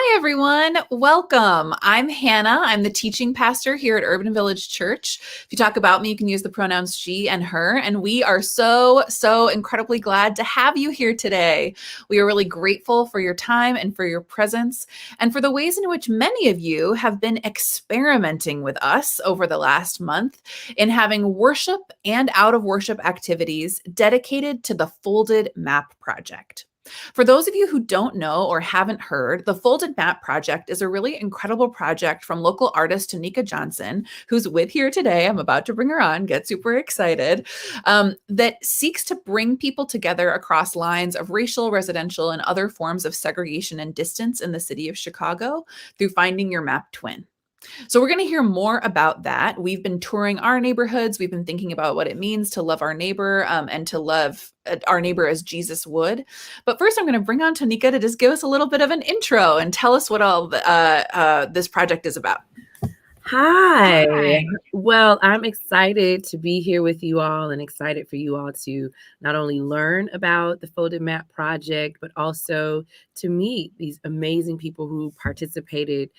Hi, everyone. Welcome. I'm Hannah. I'm the teaching pastor here at Urban Village Church. If you talk about me, you can use the pronouns she and her. And we are so incredibly glad to have you here today. We are really grateful for your time and for your presence and for the ways in which many of you have been experimenting with us over the last month in having worship and out of worship activities dedicated to the Folded Map Project. For those of you who don't know or haven't heard, the Folded Map Project is a really incredible project from local artist Tonika Johnson, who's with here today. I'm about to bring her on, get super excited, that seeks to bring people together across lines of racial, residential, and other forms of segregation and distance in the city of Chicago through finding your map twin. So we're going to hear more about that. We've been touring our neighborhoods. We've been thinking about what it means to love our neighbor and to love our neighbor as Jesus would. But first, I'm going to bring on Tonika to just give us a little bit of an intro and tell us what all this project is about. Hi. Well, I'm excited to be here with you all and excited for you all to not only learn about the Folded Map Project, but also to meet these amazing people who participated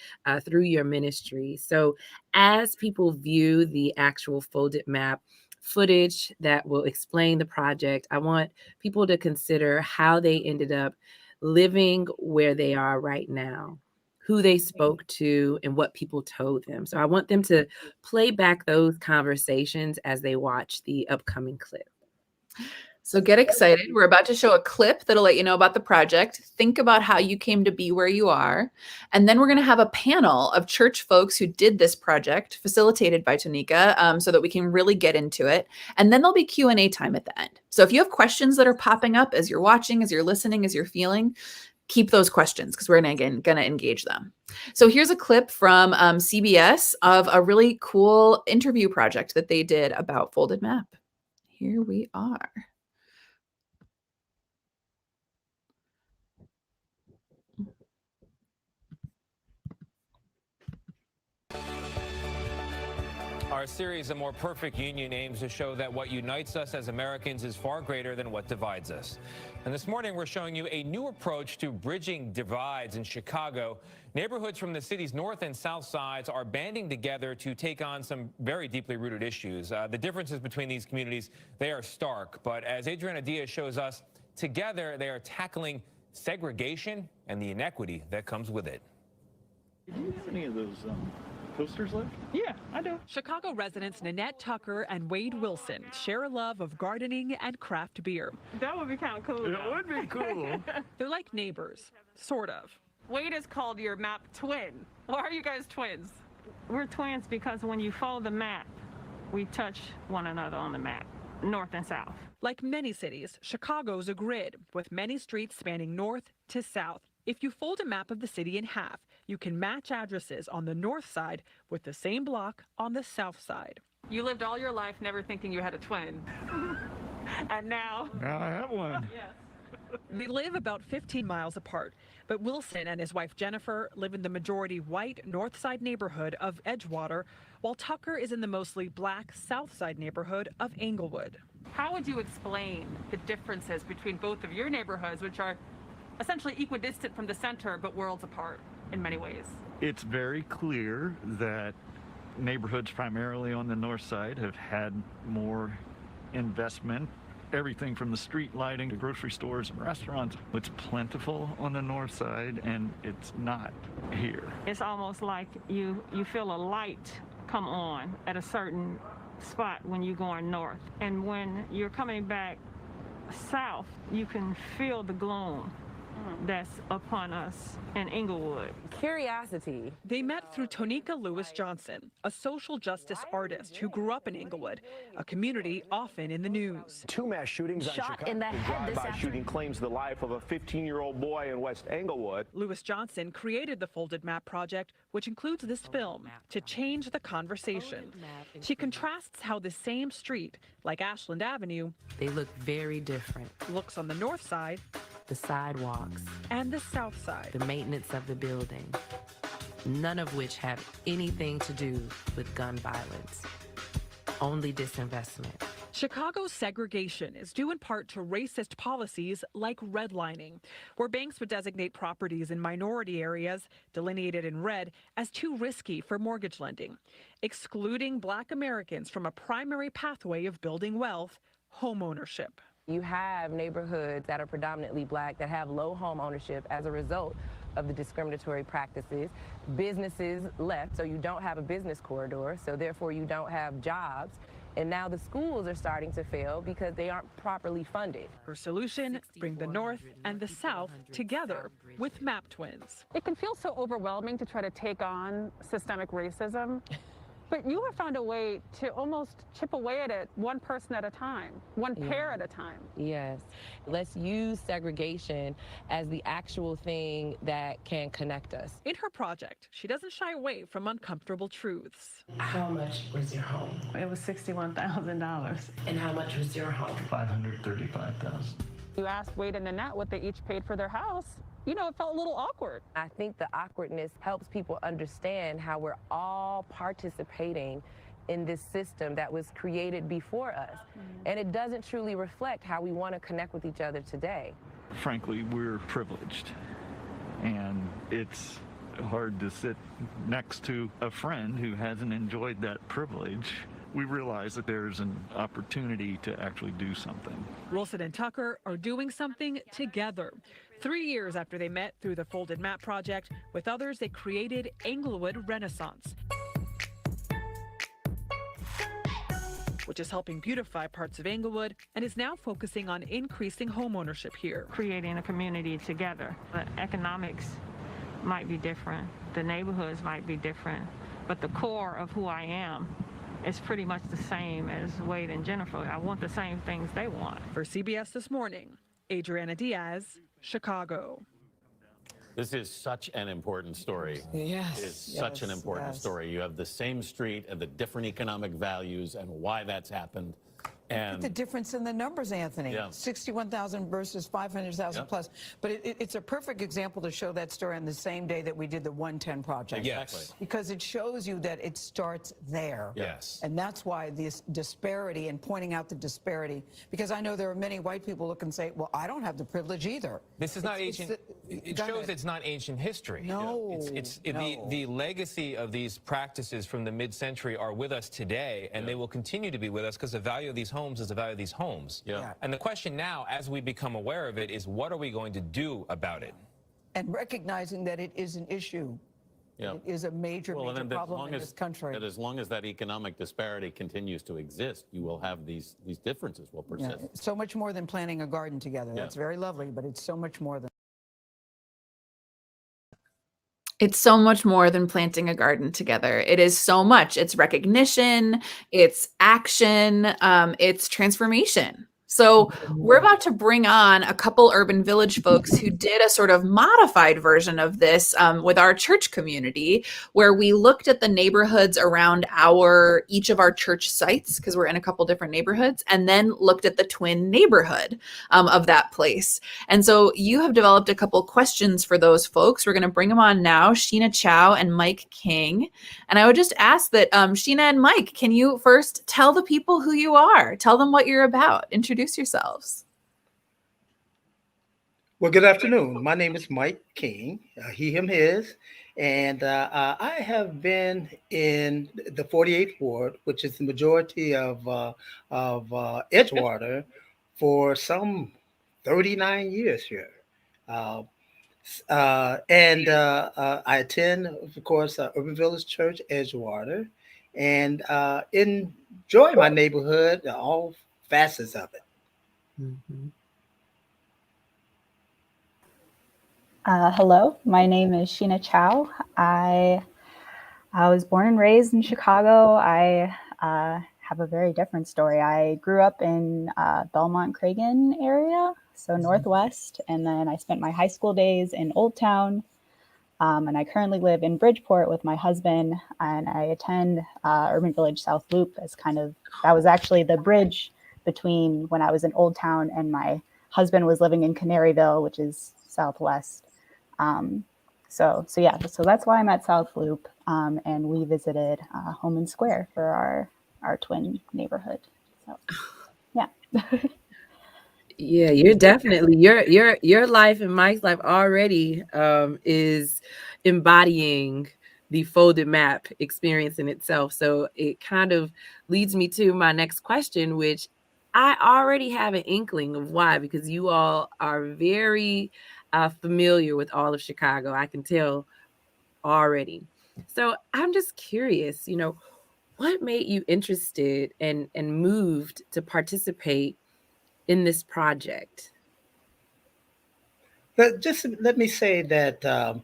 through your ministry. So as people view the actual Folded Map footage that will explain the project, I want people to consider how they ended up living where they are right now, who they spoke to, and what people told them. So I want them to play back those conversations as they watch the upcoming clip. So get excited. We're about to show a clip that'll let you know about the project. Think about how you came to be where you are. And then we're going to have a panel of church folks who did this project, facilitated by Tonika, so that we can really get into it. And then there'll be Q&A time at the end. So if you have questions that are popping up as you're watching, as you're listening, as you're feeling, keep those questions because we're going to engage them. So here's a clip from CBS of a really cool interview project that they did about Folded Map. Here we are. Our series, A More Perfect Union, aims to show that what unites us as Americans is far greater than what divides us. And this morning, we're showing you a new approach to bridging divides in Chicago. Neighborhoods from the city's north and south sides are banding together to take on some very deeply rooted issues. The differences between these communities, they are stark. But as Adriana Diaz shows us, together they are tackling segregation and the inequity that comes with it. Do you have any of those posters left? Yeah, I do. Chicago residents Nanette Tucker and Wade Wilson share a love of gardening and craft beer. That would be kind of cool. It would be cool. They're like neighbors, sort of. Wade is called your map twin. Why are you guys twins? We're twins because when you follow the map, we touch one another on the map, north and south. Like many cities, Chicago's a grid with many streets spanning north to south. If you fold a map of the city in half, you can match addresses on the north side with the same block on the south side. You lived all your life never thinking you had a twin. And now I have one. Yes. They live about 15 miles apart, but Wilson and his wife Jennifer live in the majority white north side neighborhood of Edgewater, while Tucker is in the mostly black south side neighborhood of Englewood. How would you explain the differences between both of your neighborhoods, which are essentially equidistant from the center but worlds apart in many ways? It's very clear that neighborhoods primarily on the north side have had more investment. Everything from the street lighting to grocery stores and restaurants. It's plentiful on the north side and it's not here. It's almost like you feel a light come on at a certain spot when you're going north. And when you're coming back south, you can feel the gloom that's upon us in Englewood. Curiosity. They met through Tonika Johnson, a social justice artist who grew up in Englewood, a community often in the news. Two mass shootings on Shot Chicago. in the head this Drive-by shooting claims the life of a 15-year-old boy in West Englewood. Lewis Johnson created the Folded Map Project, which includes this film, to change the conversation. She contrasts how the same street, like Ashland Avenue, They look very different. looks on the north side The sidewalks, and the south side. the maintenance of the building, none of which have anything to do with gun violence. Only disinvestment. Chicago's segregation is due in part to racist policies like redlining, where banks would designate properties in minority areas, delineated in red, as too risky for mortgage lending, excluding Black Americans from a primary pathway of building wealth, homeownership. You have neighborhoods that are predominantly Black that have low home ownership as a result of the discriminatory practices. Businesses left, so you don't have a business corridor, so therefore you don't have jobs. And now the schools are starting to fail because they aren't properly funded. Her solution, bring the North and the South together with map twins. It can feel so overwhelming to try to take on systemic racism, but you have found a way to almost chip away at it one person at a time, one pair at a time. Yes. Let's use segregation as the actual thing that can connect us. In her project, she doesn't shy away from uncomfortable truths. How much was your home? It was $61,000. And how much was your home? $535,000. You asked Wade and Nanette what they each paid for their house. You know, it felt a little awkward. I think the awkwardness helps people understand how we're all participating in this system that was created before us. And it doesn't truly reflect how we want to connect with each other today. Frankly, we're privileged, and it's hard to sit next to a friend who hasn't enjoyed that privilege. We realize that there's an opportunity to actually do something. Wilson and Tucker are doing something together. 3 years after they met through the Folded Map Project, with others they created Englewood Renaissance, which is helping beautify parts of Englewood and is now focusing on increasing homeownership here. Creating a community together. The economics might be different, the neighborhoods might be different, but the core of who I am is pretty much the same as Wade and Jennifer. I want the same things they want. For CBS This Morning, Adriana Diaz, Chicago. This is such an important story. Yes. It's such an important story. You have the same street and the different economic values and why that's happened. And the difference in the numbers, Anthony. Yeah. 61,000 versus 500,000 plus. But it's a perfect example to show that story on the same day that we did the 110 project. Exactly. Because it shows you that it starts there. Yes. And that's why this disparity and pointing out the disparity, because I know there are many white people who can say, well, I don't have the privilege either. This is not ancient. It shows it's not ancient history. No. The legacy of these practices from the mid-century are with us today, and they will continue to be with us because the value of these homes is the value of these homes. Yeah. And the question now, as we become aware of it, is what are we going to do about it? And recognizing that it is an issue. Yeah. It is a major problem in this country. That as long as that economic disparity continues to exist, you will have these differences will persist. Yeah. So much more than planting a garden together. That's very lovely, but it's so much more than. It's so much more than planting a garden together. It is so much. It's recognition, it's action, it's transformation. So we're about to bring on a couple Urban Village folks who did a sort of modified version of this with our church community, where we looked at the neighborhoods around each of our church sites, because we're in a couple different neighborhoods, and then looked at the twin neighborhood of that place. And so you have developed a couple questions for those folks. We're going to bring them on now, Sheena Chow and Mike King. And I would just ask that Sheena and Mike, can you first tell the people who you are? Tell them what you're about. Introduce yourselves. Well, good afternoon. My name is Mike King, he, him, his, and I have been in the 48th Ward, which is the majority of Edgewater, for some 39 years here. I attend, of course, Urban Village Church, Edgewater, and enjoy my neighborhood, all facets of it. Mm-hmm. Hello, my name is Sheena Chow. I was born and raised in Chicago. I have a very different story. I grew up in Belmont Cragen area, so Northwest, and then I spent my high school days in Old Town, and I currently live in Bridgeport with my husband, and I attend Urban Village South Loop as that was actually the bridge between when I was in Old Town and my husband was living in Canaryville, which is Southwest. So that's why I'm at South Loop, and we visited Home and Square for our twin neighborhood. So. Yeah, you're definitely your life and Mike's life already is embodying the folded map experience in itself. So it kind of leads me to my next question, which I already have an inkling of why, because you all are very familiar with all of Chicago. I can tell already. So I'm just curious, what made you interested and moved to participate in this project? But just let me say that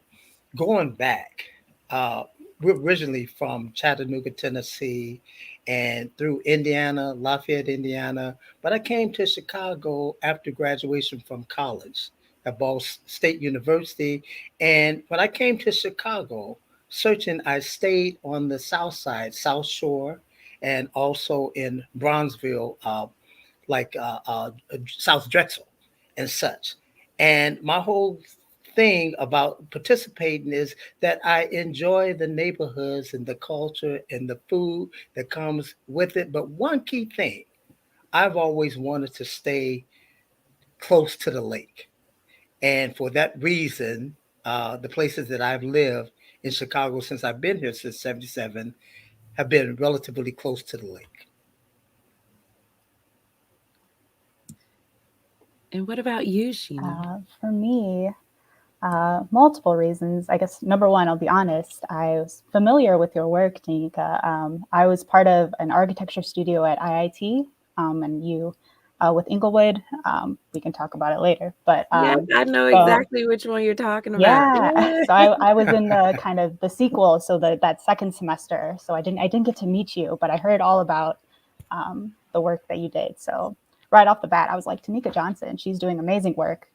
going back, uh, we're originally from Chattanooga, Tennessee, and through Indiana, Lafayette, Indiana. But I came to Chicago after graduation from college at Ball State University. And when I came to Chicago, searching, I stayed on the South Side, South Shore, and also in Bronzeville, South Drexel and such. And my whole thing about participating is that I enjoy the neighborhoods and the culture and the food that comes with it. But one key thing, I've always wanted to stay close to the lake. And for that reason, the places that I've lived in Chicago since I've been here since 77 have been relatively close to the lake. And what about you, Sheena? For me, multiple reasons. I guess number one, I'll be honest, I was familiar with your work, Tonika. I was part of an architecture studio at IIT, and you with Englewood. We can talk about it later. But Yeah, I know so, exactly which one you're talking about. yeah, so I was in the kind of the sequel, so that second semester. So I didn't get to meet you, but I heard all about the work that you did. So right off the bat, I was like, Tonika Johnson, she's doing amazing work.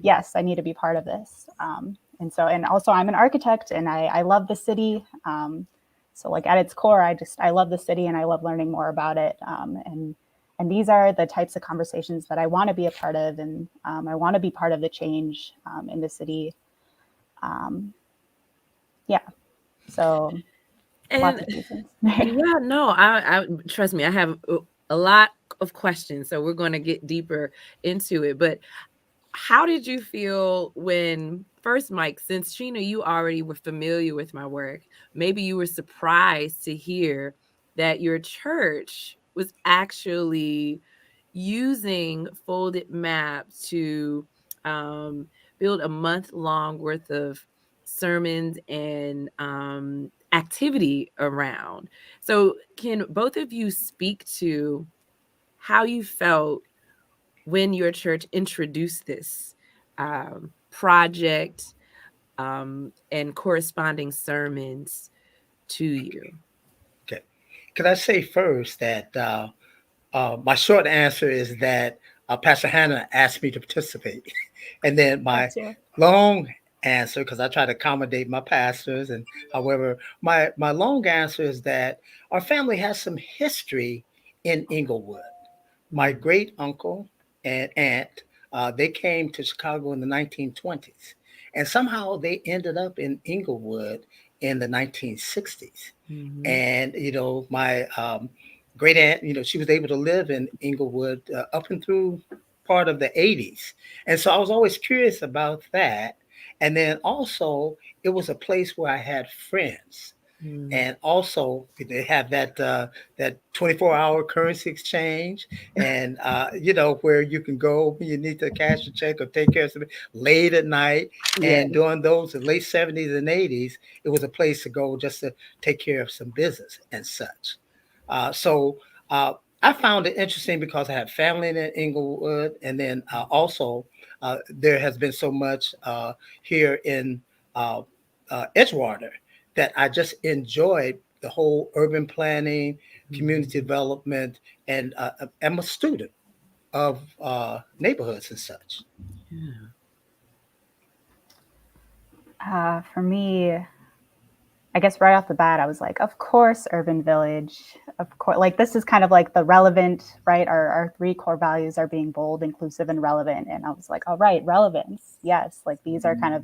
Yes, I need to be part of this. And also I'm an architect and I love the city. So like at its core, I love the city and I love learning more about it. And these are the types of conversations that I want to be a part of. And I want to be part of the change in the city. Yeah. So lots of reasons. Yeah, no, I trust me, I have a lot of questions. So we're going to get deeper into it. But how did you feel when first, Mike, since Sheena, you already were familiar with my work, maybe you were surprised to hear that your church was actually using folded map to build a month-long worth of sermons and activity around. So can both of you speak to how you felt when your church introduced this project and corresponding sermons to you? Okay. Could I say first that my short answer is that Pastor Hannah asked me to participate. And then my long answer, because I try to accommodate my pastors, and however, my long answer is that our family has some history in Englewood. My great uncle and aunt, they came to Chicago in the 1920s, and somehow they ended up in Englewood in the 1960s. And my great aunt, she was able to live in Englewood up and through part of the 80s. And so I was always curious about that. And then also, it was a place where I had friends. And also, they have that 24-hour currency exchange, and where you can go when you need to cash a check or take care of something late at night. And during those late 70s and 80s, it was a place to go just to take care of some business and such. So I found it interesting because I have family in Englewood, and then also there has been so much here in Edgewater that I just enjoyed the whole urban planning, community development, and I'm a student of neighborhoods and such. For me, I guess right off the bat, I was like, of course, urban village. Of course, like this is kind of like the relevant, right? Our three core values are being bold, inclusive, and relevant. And I was like, all right, relevance. Yes, like these are kind of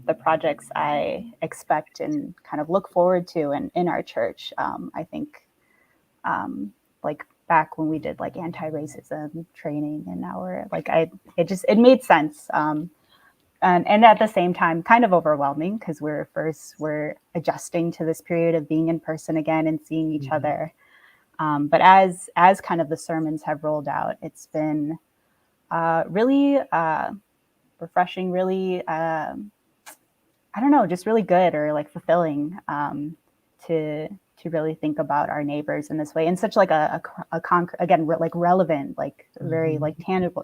the projects I expect and kind of look forward to in our church. I think like back when we did like anti-racism training, and now we're like, it made sense. And at the same time, kind of overwhelming because we're adjusting to this period of being in person again and seeing each other. But as kind of the sermons have rolled out, it's been really refreshing, really, I don't know, just really good or like fulfilling to really think about our neighbors in this way in such like a again, like relevant, like very like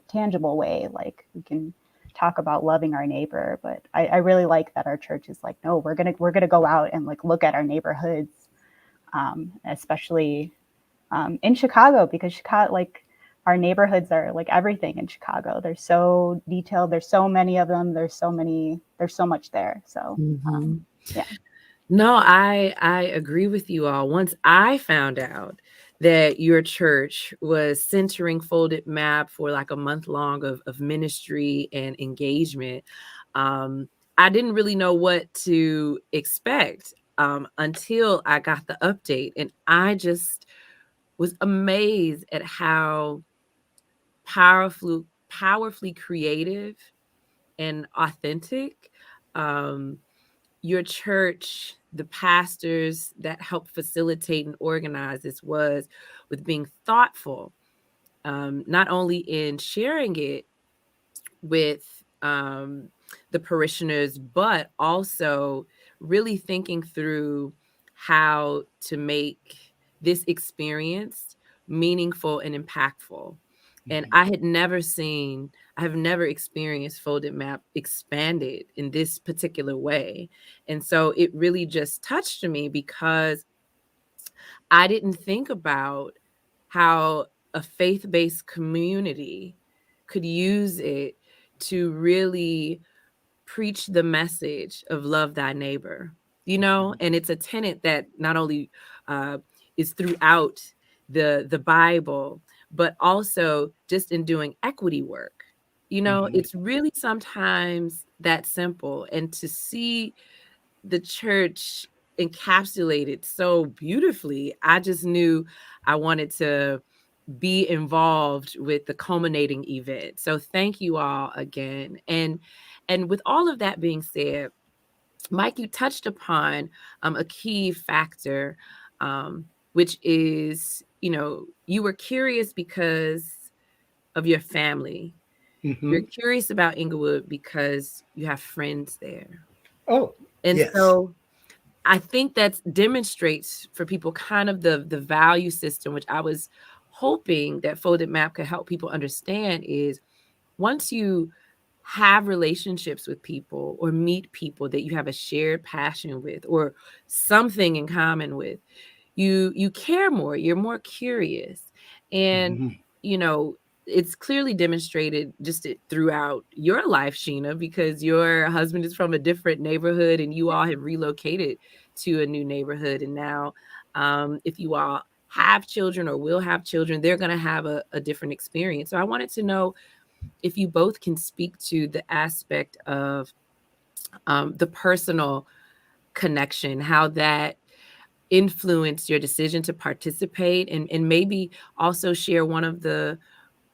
tangible way. Like we can talk about loving our neighbor, but I really like that our church is like, no, we're gonna go out and like look at our neighborhoods, especially in Chicago, because Chicago, like our neighborhoods are like everything in Chicago. They're so detailed. There's so many of them. There's so much there. So yeah. No, I agree with you all. Once I found out that your church was centering Folded Map for like a month long of ministry and engagement, I didn't really know what to expect until I got the update. And I just was amazed at how powerfully creative and authentic your church, the pastors that helped facilitate and organize this was, with being thoughtful, not only in sharing it with the parishioners, but also really thinking through how to make this experience meaningful and impactful. And I have never experienced Folded Map expanded in this particular way. And so it really just touched me because I didn't think about how a faith-based community could use it to really preach the message of love thy neighbor, and it's a tenet that not only is throughout the Bible, but also just in doing equity work. It's really sometimes that simple. And to see the church encapsulated so beautifully, I just knew I wanted to be involved with the culminating event. So thank you all again. And with all of that being said, Mike, you touched upon a key factor, which is, you were curious because of your family. You're curious about Englewood because you have friends there. Oh, and yes. So I think that demonstrates for people kind of the value system, which I was hoping that Folded Map could help people understand, is once you have relationships with people or meet people that you have a shared passion with or something in common with, you care more, you're more curious. And it's clearly demonstrated just throughout your life, Sheena, because your husband is from a different neighborhood and you all have relocated to a new neighborhood. And now if you all have children or will have children, they're going to have a different experience. So I wanted to know if you both can speak to the aspect of the personal connection, how that influenced your decision to participate, and maybe also share one of the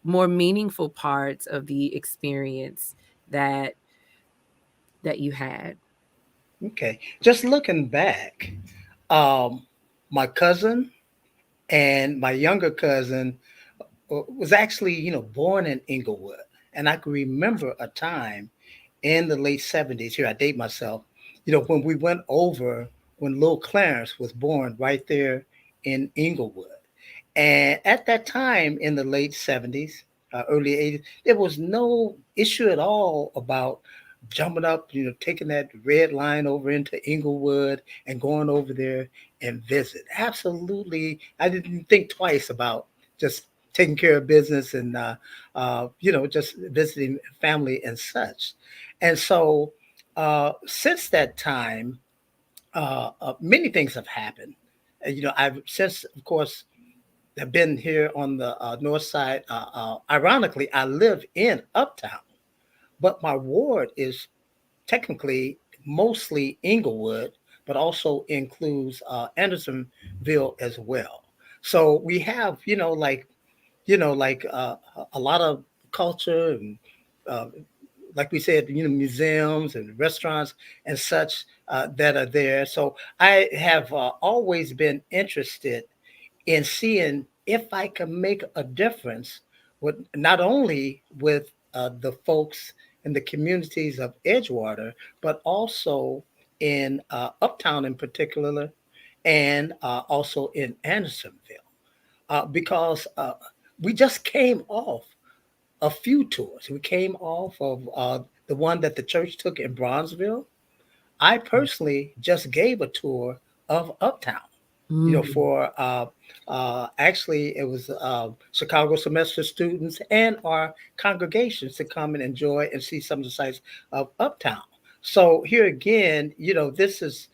more meaningful parts of the experience that you had. Okay. Just looking back, my cousin and my younger cousin was actually, born in Englewood. And I can remember a time in the late 70s, here I date myself, when we went over when little Clarence was born right there in Englewood. And at that time in the late 70s, early 80s, there was no issue at all about jumping up, taking that red line over into Englewood and going over there and visit. Absolutely. I didn't think twice about just taking care of business and, just visiting family and such. And so since that time, many things have happened. I've since, of course, have been here on the north side. Ironically, I live in Uptown, but my ward is technically mostly Englewood, but also includes Andersonville as well. So we have, like like a lot of culture and uh, like we said, museums and restaurants and such that are there. So I have always been interested in seeing if I can make a difference with not only with the folks in the communities of Edgewater, but also in Uptown in particular, and also in Andersonville, because we just came off a few tours. We came off of the one that the church took in Bronzeville. I personally just gave a tour of Uptown, for actually it was Chicago semester students and our congregations to come and enjoy and see some of the sights of Uptown. So here again, this is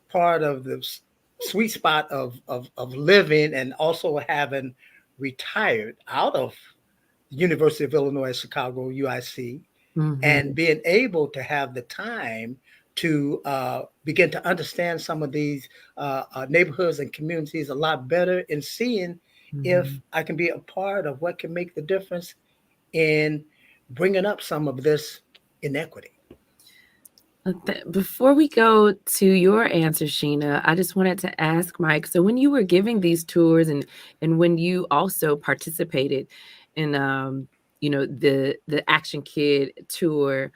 part of the sweet spot of living and also having retired out of the University of Illinois Chicago, UIC, and being able to have the time to begin to understand some of these neighborhoods and communities a lot better, and seeing if I can be a part of what can make the difference in bringing up some of this inequity. Before we go to your answer, Sheena, I just wanted to ask Mike, so when you were giving these tours and when you also participated in the Action Kid tour,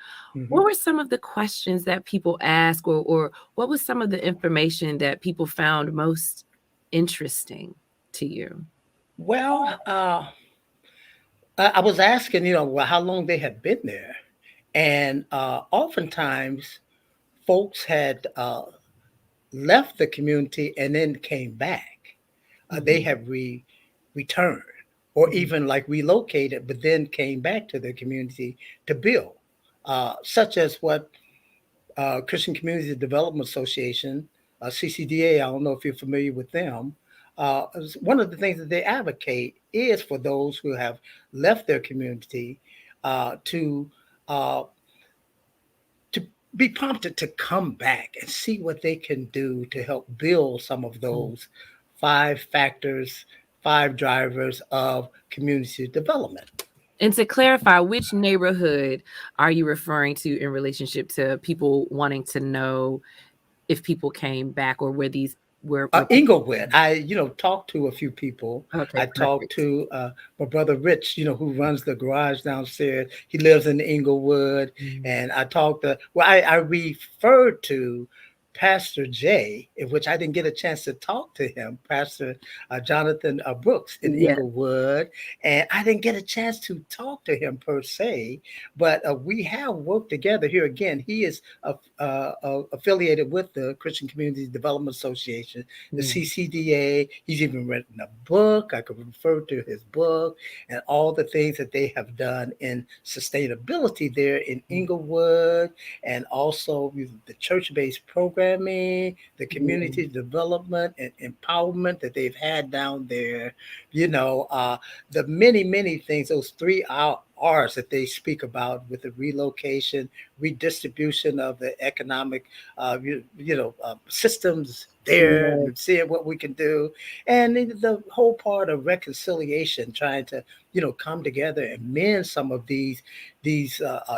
what were some of the questions that people asked, or what was some of the information that people found most interesting to you? Well, I was asking, how long they had been there. And oftentimes, folks had left the community and then came back. They have returned, or even like relocated, but then came back to the community to build, such as what Christian Community Development Association, CCDA. I don't know if you're familiar with them. One of the things that they advocate is for those who have left their community to be prompted to come back and see what they can do to help build some of those 5 factors, 5 drivers of community development. And to clarify, which neighborhood are you referring to in relationship to people wanting to know if people came back, or where these were? Englewood. I, talked to a few people. Okay, I talked to my brother Rich, who runs the garage downstairs. He lives in Englewood. And I talked to, I referred to Pastor Jay, in which I didn't get a chance to talk to him, Pastor Jonathan Brooks in Englewood. And I didn't get a chance to talk to him per se, but we have worked together. Here again, he is affiliated with the Christian Community Development Association, the CCDA. He's even written a book. I could refer to his book and all the things that they have done in sustainability there in Englewood, and also the church-based programming, the community development and empowerment that they've had down there. The many things, those 3 R's that they speak about with the relocation, redistribution of the economic, systems there, and seeing what we can do, and the whole part of reconciliation, trying to come together and mend some of these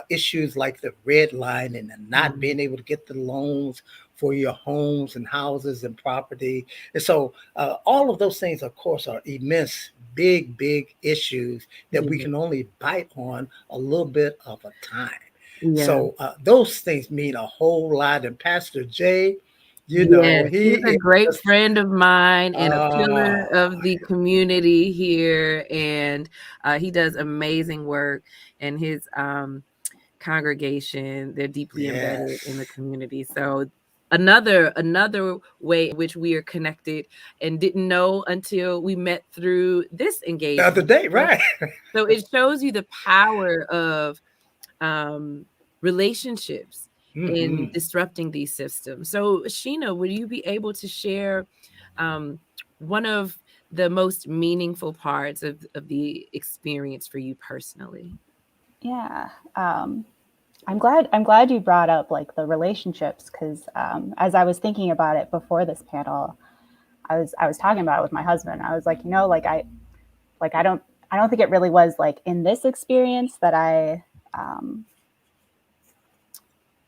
issues like the redlining and not being able to get the loans for your homes and houses and property. And so all of those things, of course, are immense, big issues that we can only bite on a little bit of a time. So those things mean a whole lot. And Pastor Jay, he's a great friend of mine and a pillar of the community here, and he does amazing work. And his congregation, they're deeply embedded in the community. So another way in which we are connected and didn't know until we met through this engagement the other day, right? So it shows you the power of relationships in disrupting these systems. So Sheena, would you be able to share one of the most meaningful parts of the experience for you personally? Yeah. I'm glad you brought up like the relationships, because as I was thinking about it before this panel, I was talking about it with my husband. I was like, I I don't think it really was like in this experience that I,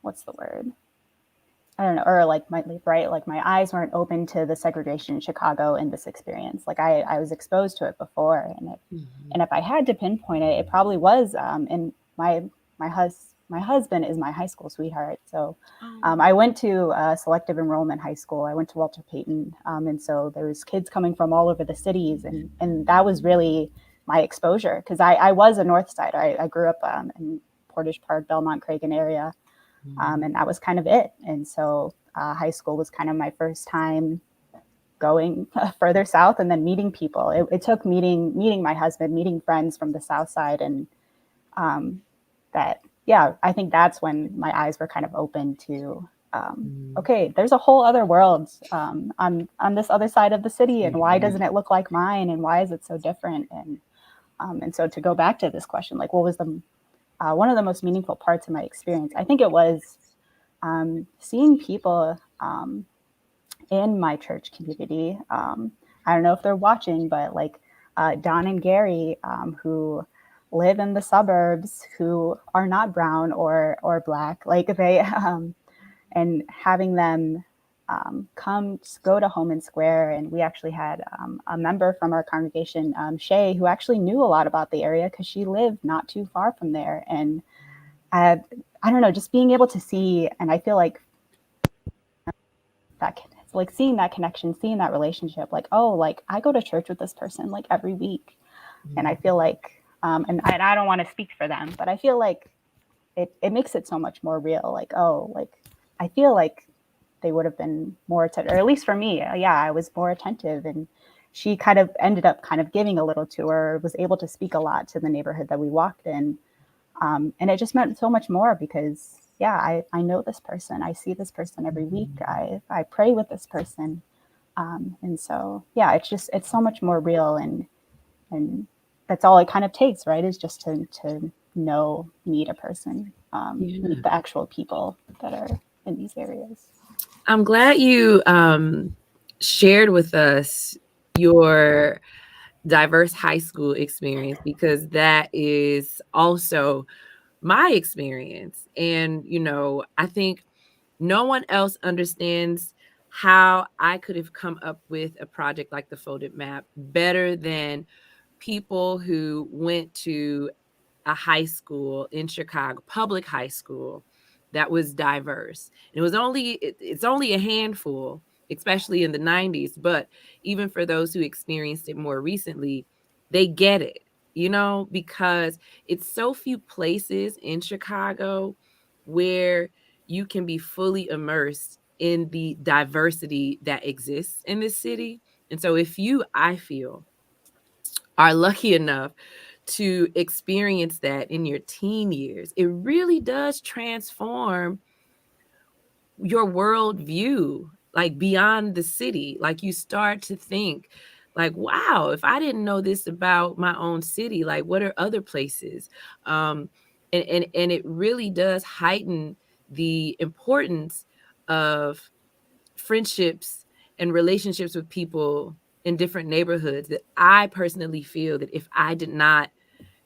what's the word? I don't know, or like my eyes weren't open to the segregation in Chicago in this experience. Like I was exposed to it before, and if I had to pinpoint it, it probably was. And my husband is my high school sweetheart, so I went to selective enrollment high school. I went to Walter Payton, and so there was kids coming from all over the cities, and that was really my exposure, because I was a North Sider. I grew up in Portage Park, Belmont, Cragen area. And that was kind of it. And so high school was kind of my first time going further south and then meeting people. It took meeting my husband, meeting friends from the South Side. And I think that's when my eyes were kind of open to, okay, there's a whole other world on this other side of the city. And why doesn't it look like mine? And why is it so different? And so to go back to this question, like, what was the one of the most meaningful parts of my experience? I think it was seeing people in my church community. I don't know if they're watching, but like Don and Gary, who live in the suburbs, who are not brown or black, like they, and having them go to Home and Square. And we actually had a member from our congregation, Shay, who actually knew a lot about the area because she lived not too far from there. And I don't know, just being able to see, and I feel like that, like seeing that connection, seeing that relationship, like, oh, like I go to church with this person like every week. And I feel like, and I don't want to speak for them, but I feel like it makes it so much more real. Like, oh, like I feel like they would have been more attentive, or at least for me, I was more attentive. And she kind of ended up kind of giving a little to her, was able to speak a lot to the neighborhood that we walked in. And it just meant so much more because, I know this person. I see this person every week. I pray with this person. And so, it's so much more real. And that's all it kind of takes, right? Is just to meet a person, meet the actual people that are in these areas. I'm glad you shared with us your diverse high school experience, because that is also my experience. And, I think no one else understands how I could have come up with a project like the Folded Map better than people who went to a high school in Chicago, public high school, that was diverse. And it's only a handful, especially in the 90s, but even for those who experienced it more recently, they get it, because it's so few places in Chicago where you can be fully immersed in the diversity that exists in this city. And so if you, I feel, are lucky enough to experience that in your teen years, it really does transform your worldview, like beyond the city. Like you start to think like, wow, if I didn't know this about my own city, like what are other places? And it really does heighten the importance of friendships and relationships with people in different neighborhoods, that I personally feel that if I did not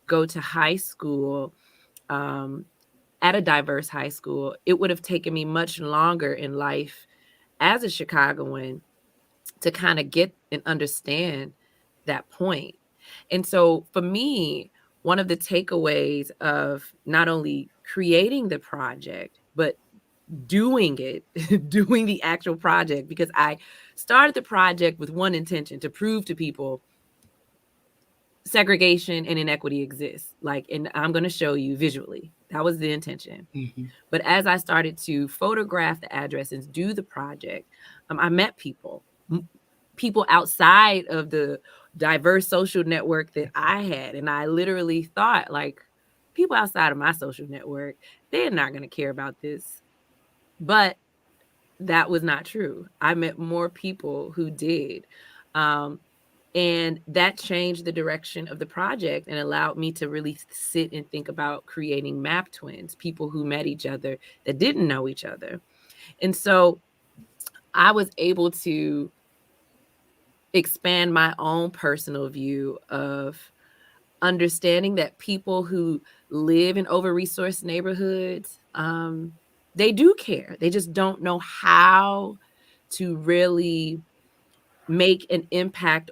go to high school at a diverse high school, it would have taken me much longer in life as a Chicagoan to kind of get and understand that point. And so for me, one of the takeaways of not only creating the project, but doing it, doing the actual project, because I started the project with one intention: to prove to people segregation and inequity exists. And I'm going to show you visually. That was the intention. Mm-hmm. But as I started to photograph the address and do the project, I met people outside of the diverse social network that I had. And I literally thought, like, people outside of my social network, they're not going to care about this. But that was not true. I met more people who did. And that changed the direction of the project and allowed me to really sit and think about creating map twins, people who met each other that didn't know each other. And so I was able to expand my own personal view of understanding that people who live in over-resourced neighborhoods, they do care. They just don't know how to really make an impact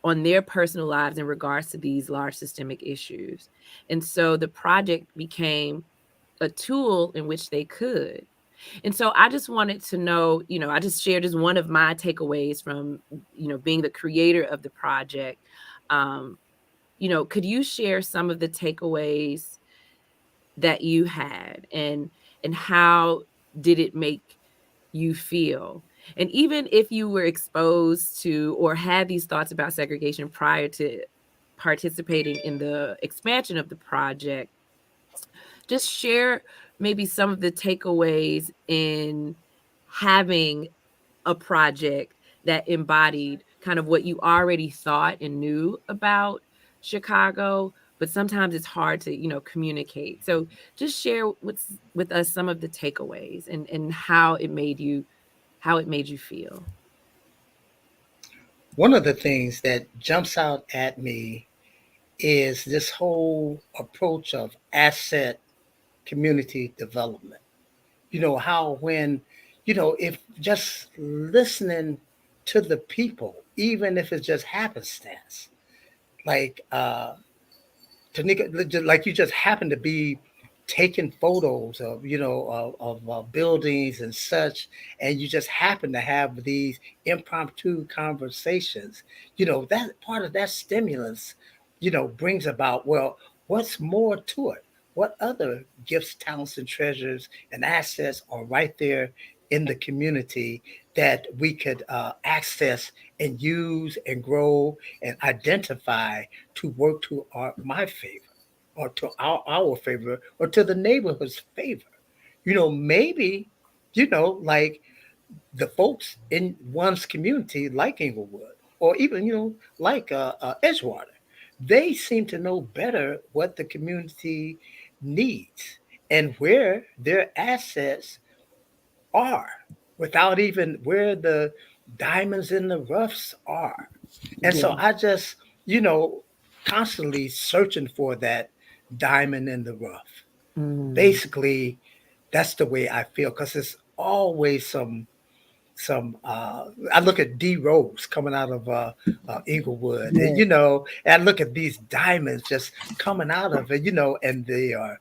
on their personal lives in regards to these large systemic issues. And so the project became a tool in which they could. And so I just wanted to know, I just shared as one of my takeaways from, being the creator of the project. Could you share some of the takeaways that you had, and how did it make you feel? And even if you were exposed to or had these thoughts about segregation prior to participating in the expansion of the project, just share maybe some of the takeaways in having a project that embodied kind of what you already thought and knew about Chicago, but sometimes it's hard to, communicate. So just share with us some of the takeaways and how it made you feel. One of the things that jumps out at me is this whole approach of asset community development. How when, if just listening to the people, even if it's just happenstance, like Tonika, like you just happen to be taking photos of, of buildings and such, and you just happen to have these impromptu conversations, that part of that stimulus, brings about, well, what's more to it? What other gifts, talents, and treasures and assets are right there in the community that we could access and use and grow and identify to work to my favor, or to our favor, or to the neighborhood's favor? Maybe, like the folks in one's community, like Englewood, or even, like Edgewater, they seem to know better what the community needs and where their assets are, without even where the diamonds in the roughs are. And so I just, constantly searching for that diamond in the rough. Basically, that's the way I feel, because it's always I look at D Rose coming out of Englewood, and and I look at these diamonds just coming out of it, and they are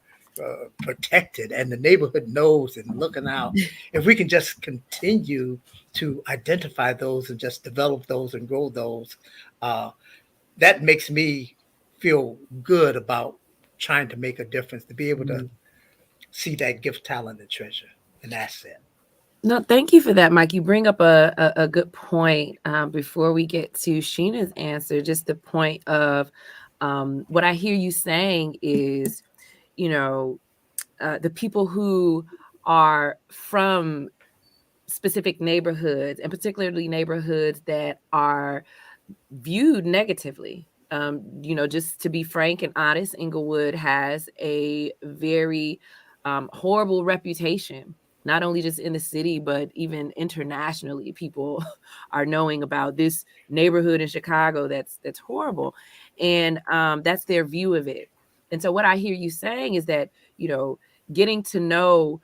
protected, and the neighborhood knows and looking out. If we can just continue to identify those and just develop those and grow those, that makes me feel good about trying to make a difference, to be able to see that gift, talent, and treasure, and asset. No, thank you for that, Mike. You bring up a good point. Before we get to Sheena's answer, just the point of what I hear you saying is, the people who are from specific neighborhoods, and particularly neighborhoods that are viewed negatively. Just to be frank and honest, Englewood has a very horrible reputation, not only just in the city, but even internationally. People are knowing about this neighborhood in Chicago that's horrible. And that's their view of it. And so what I hear you saying is that, getting to know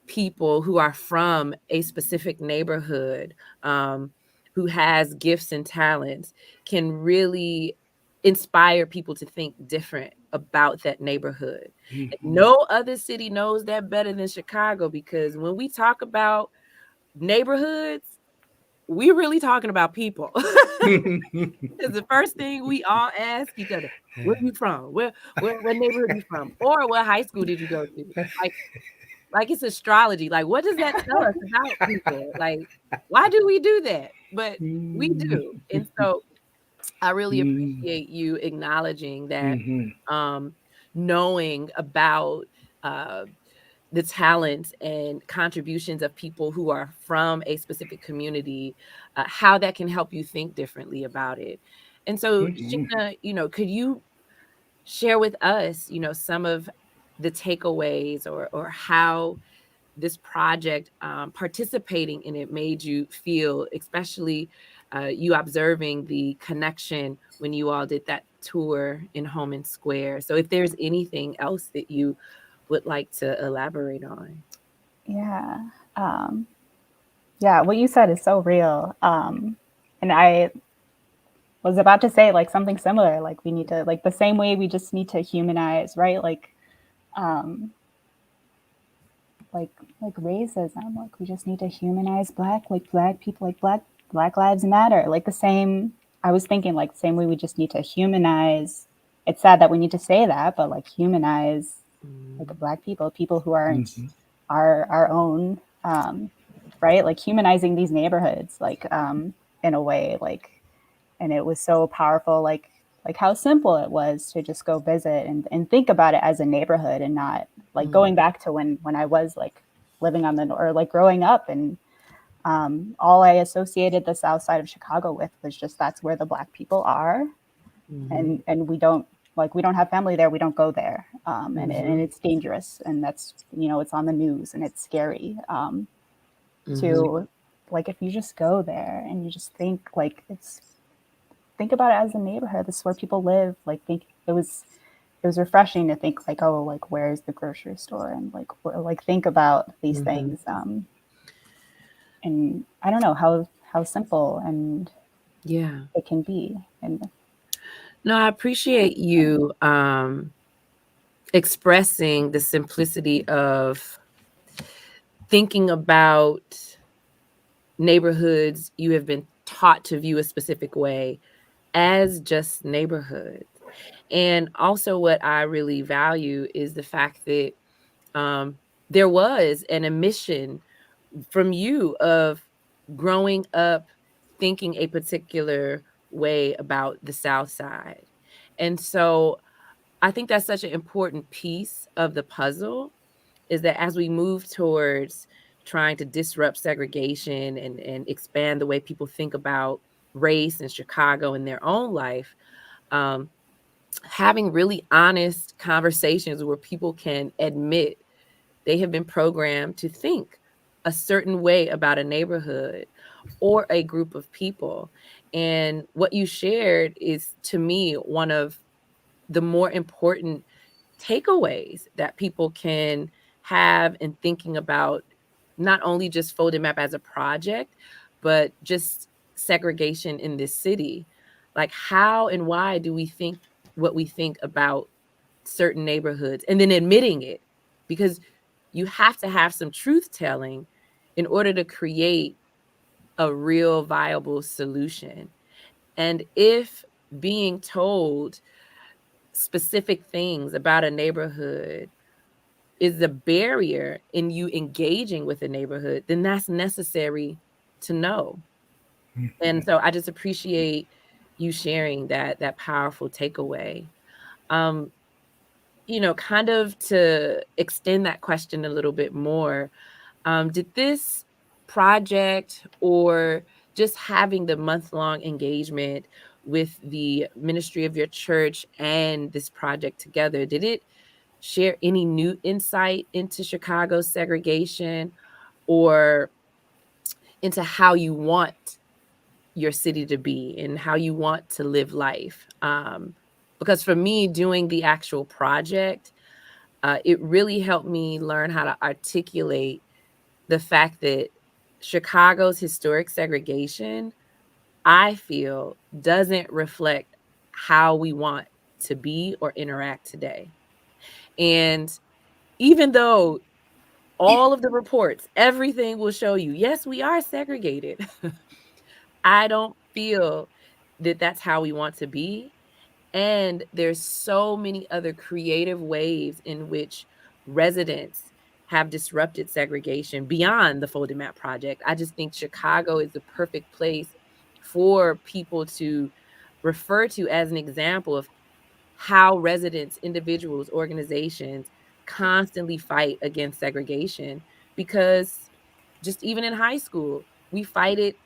people who are from a specific neighborhood, who has gifts and talents, can really inspire people to think different about that neighborhood. No other city knows that better than Chicago, because when we talk about neighborhoods, we're really talking about people. Because the first thing we all ask each other, where are you from? What neighborhood are you from? Or what high school did you go to? Like it's astrology. Like, what does that tell us about people? Like, why do we do that? But we do. And so I really appreciate you acknowledging that, knowing about the talents and contributions of people who are from a specific community, how that can help you think differently about it. And so, Sheena, could you share with us, some of the takeaways or how this project, participating in it, made you feel, especially you observing the connection when you all did that tour in Homan Square. So if there's anything else that you would like to elaborate on. Yeah. Yeah, what you said is so real. And I was about to say like something similar, like we need to, like the same way we just need to humanize, right? Um, like racism, like we just need to humanize black people, like black lives matter. Like the same, I was thinking like the same way we just need to humanize. It's sad that we need to say that, but like humanize like black people who aren't our own, right? Like humanizing these neighborhoods, like in a way, like, and it was so powerful, like how simple it was to just go visit and think about it as a neighborhood and not like going back to when I was like living on the, or like growing up, and all I associated the South Side of Chicago with was just that's where the Black people are, and we don't have family there, we don't go there, and it's dangerous, and that's, you know, it's on the news and it's scary, to like if you just go there and you just think like think about it as a neighborhood. This is where people live. Like it was refreshing to think like, oh, like where's the grocery store, and like think about these things. And I don't know how simple and it can be. And no, I appreciate you expressing the simplicity of thinking about neighborhoods you have been taught to view a specific way as just neighborhoods. And also what I really value is the fact that there was an admission from you of growing up thinking a particular way about the South Side. And so I think that's such an important piece of the puzzle, is that as we move towards trying to disrupt segregation and expand the way people think about race in Chicago in their own life, having really honest conversations where people can admit they have been programmed to think a certain way about a neighborhood or a group of people. And what you shared is, to me, one of the more important takeaways that people can have in thinking about not only just Folded Map as a project, but just segregation in this city. Like, how and why do we think what we think about certain neighborhoods, and then admitting it? Because you have to have some truth telling in order to create a real viable solution. And if being told specific things about a neighborhood is a barrier in you engaging with a neighborhood, then that's necessary to know. And so I just appreciate you sharing that powerful takeaway. You know, kind of to extend that question a little bit more, did this project, or just having the month-long engagement with the ministry of your church and this project together, did it share any new insight into Chicago's segregation or into how you want your city to be and how you want to live life? Because for me, doing the actual project, it really helped me learn how to articulate the fact that Chicago's historic segregation, I feel, doesn't reflect how we want to be or interact today. And even though all of the reports, everything will show you, yes, we are segregated, I don't feel that that's how we want to be. And there's so many other creative ways in which residents have disrupted segregation beyond the Folded Map Project. I just think Chicago is the perfect place for people to refer to as an example of how residents, individuals, organizations constantly fight against segregation. Because just even in high school, we fight it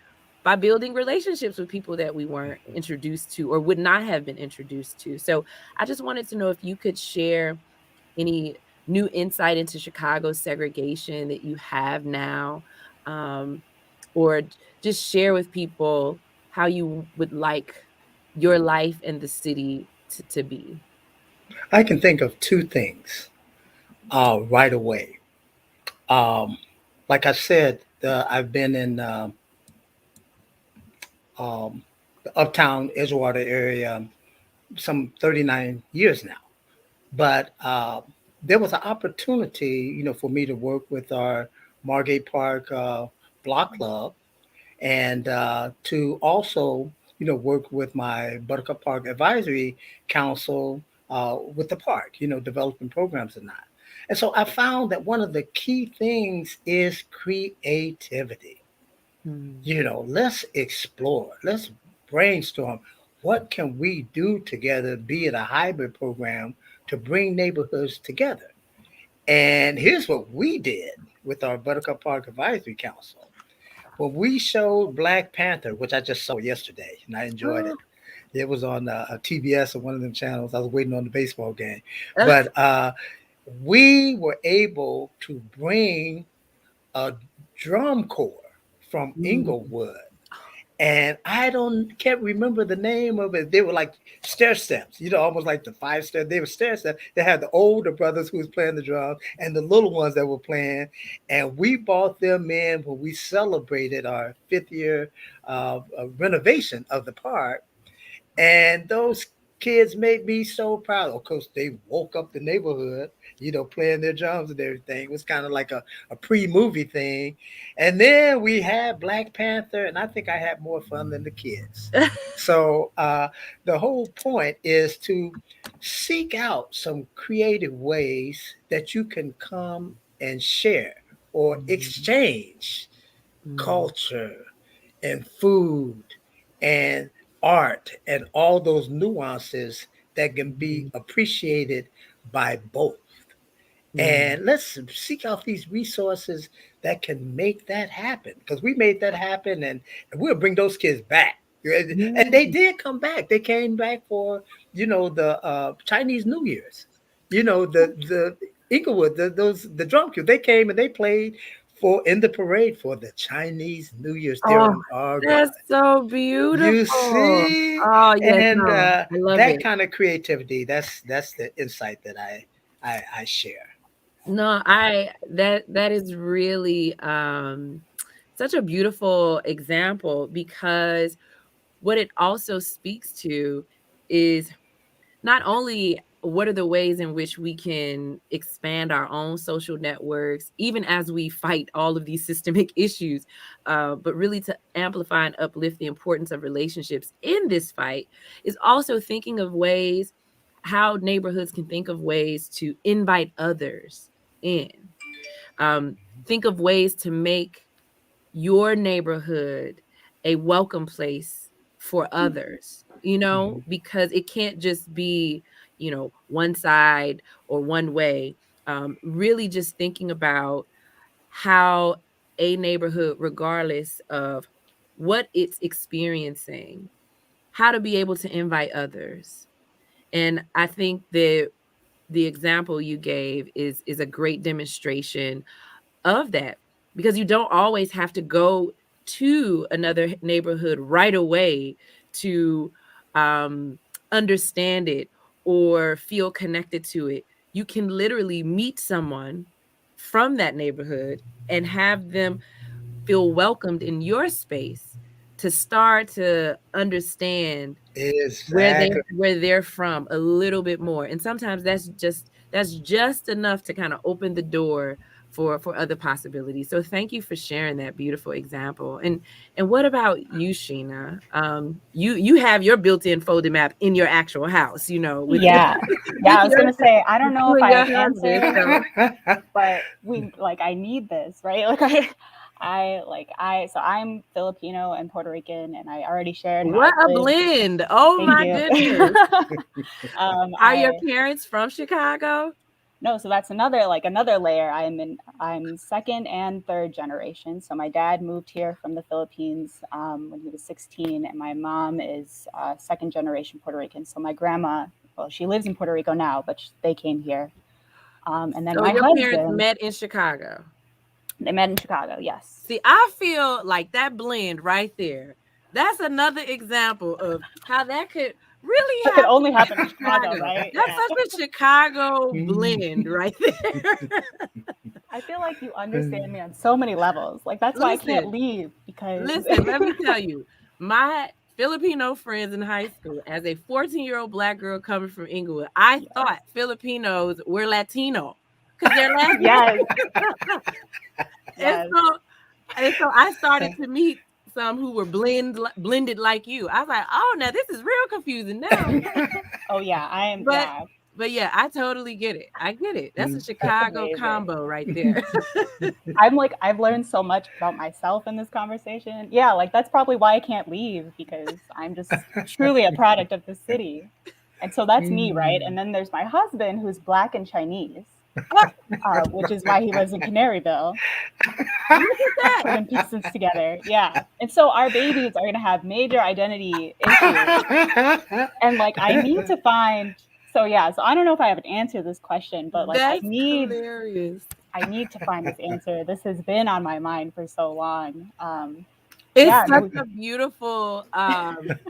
by building relationships with people that we weren't introduced to or would not have been introduced to. So I just wanted to know if you could share any new insight into Chicago's segregation that you have now, or just share with people how you would like your life and the city to be? I can think of two things right away. Um, like I said, I've been in the uptown Edgewater area some 39 years now. But there was an opportunity, for me to work with our Margate Park Block Club and to also, work with my Buttercup Park Advisory Council with the park, developing programs and that. And so I found that one of the key things is creativity. Let's explore, let's brainstorm. What can we do together, be it a hybrid program, to bring neighborhoods together? And here's what we did with our Buttercup Park Advisory Council. When we showed Black Panther, which I just saw yesterday, and I enjoyed it. It was on TBS or one of them channels. I was waiting on the baseball game. But we were able to bring a drum corps from Englewood. And can't remember the name of it. They were like stair steps, almost like the 5 step. They were stair steps. They had the older brothers who was playing the drums and the little ones that were playing. And we brought them in when we celebrated our 5th year renovation of the park. And those kids made me so proud. Of course, they woke up the neighborhood, playing their drums and everything. It was kind of like a pre-movie thing. And then we had Black Panther, and I think I had more fun than the kids. So the whole point is to seek out some creative ways that you can come and share or exchange culture and food and art and all those nuances that can be appreciated by both. And let's seek out these resources that can make that happen, because we made that happen, and we'll bring those kids back. And they did come back. They came back for, the Chinese New Year's, the Inglewood, the drum cue. They came and they played in the parade for the Chinese New Year's there in our That's so beautiful. You see? Oh, yes, And no, I love that it. kind of creativity, that's the insight that I share. No, that is really such a beautiful example, because what it also speaks to is not only what are the ways in which we can expand our own social networks, even as we fight all of these systemic issues, but really to amplify and uplift the importance of relationships in this fight, is also thinking of ways how neighborhoods can think of ways to invite others in. Think of ways to make your neighborhood a welcome place for others, because it can't just be, one side or one way. Really just thinking about how a neighborhood, regardless of what it's experiencing, how to be able to invite others. And I think that the example you gave is a great demonstration of that, because you don't always have to go to another neighborhood right away to understand it or feel connected to it. You can literally meet someone from that neighborhood and have them feel welcomed in your space to start to understand Exactly. where they're from a little bit more. And sometimes that's just enough to kind of open the door for other possibilities. So thank you for sharing that beautiful example. And what about you, Sheena? You have your built-in folded map in your actual house, with Yeah. I was gonna say, I don't know if I your answered, husband, but I need this, right? So I'm Filipino and Puerto Rican, and I already shared how what I've a lived. blend. Oh Thank my you. goodness. Are your parents from Chicago? No, so that's another layer. I'm second and third generation. So my dad moved here from the Philippines when he was 16, and my mom is second generation Puerto Rican. So my grandma, well, she lives in Puerto Rico now, but they came here. And then So my your parents husband, met in Chicago. They met in Chicago, yes. See, I feel like that blend right there, that's another example of how that could really That happen. could only happen in Chicago, right? That's Yeah. such a Chicago blend right there. I feel like you understand me on so many levels. Like, that's why I can't leave, because... Listen, let me tell you, my Filipino friends in high school, as a 14-year-old Black girl coming from Englewood, I thought Filipinos were Latino because they're Latin. Yes. And so I started to meet some who were blended like you. I was like, oh, now this is real confusing now. Oh yeah, I am. But yeah, I totally get it. I get it. That's a Chicago combo right there. I've learned so much about myself in this conversation. Yeah, like that's probably why I can't leave, because I'm just truly a product of the city. And so that's me, right? And then there's my husband, who's Black and Chinese, which is why he lives in Canaryville. Look at that. Putting pieces together. Yeah. And so our babies are going to have major identity issues. And like, I need to find... So I don't know if I have an answer to this question, but like hilarious. I need to find this answer. This has been on my mind for so long. It's such a beautiful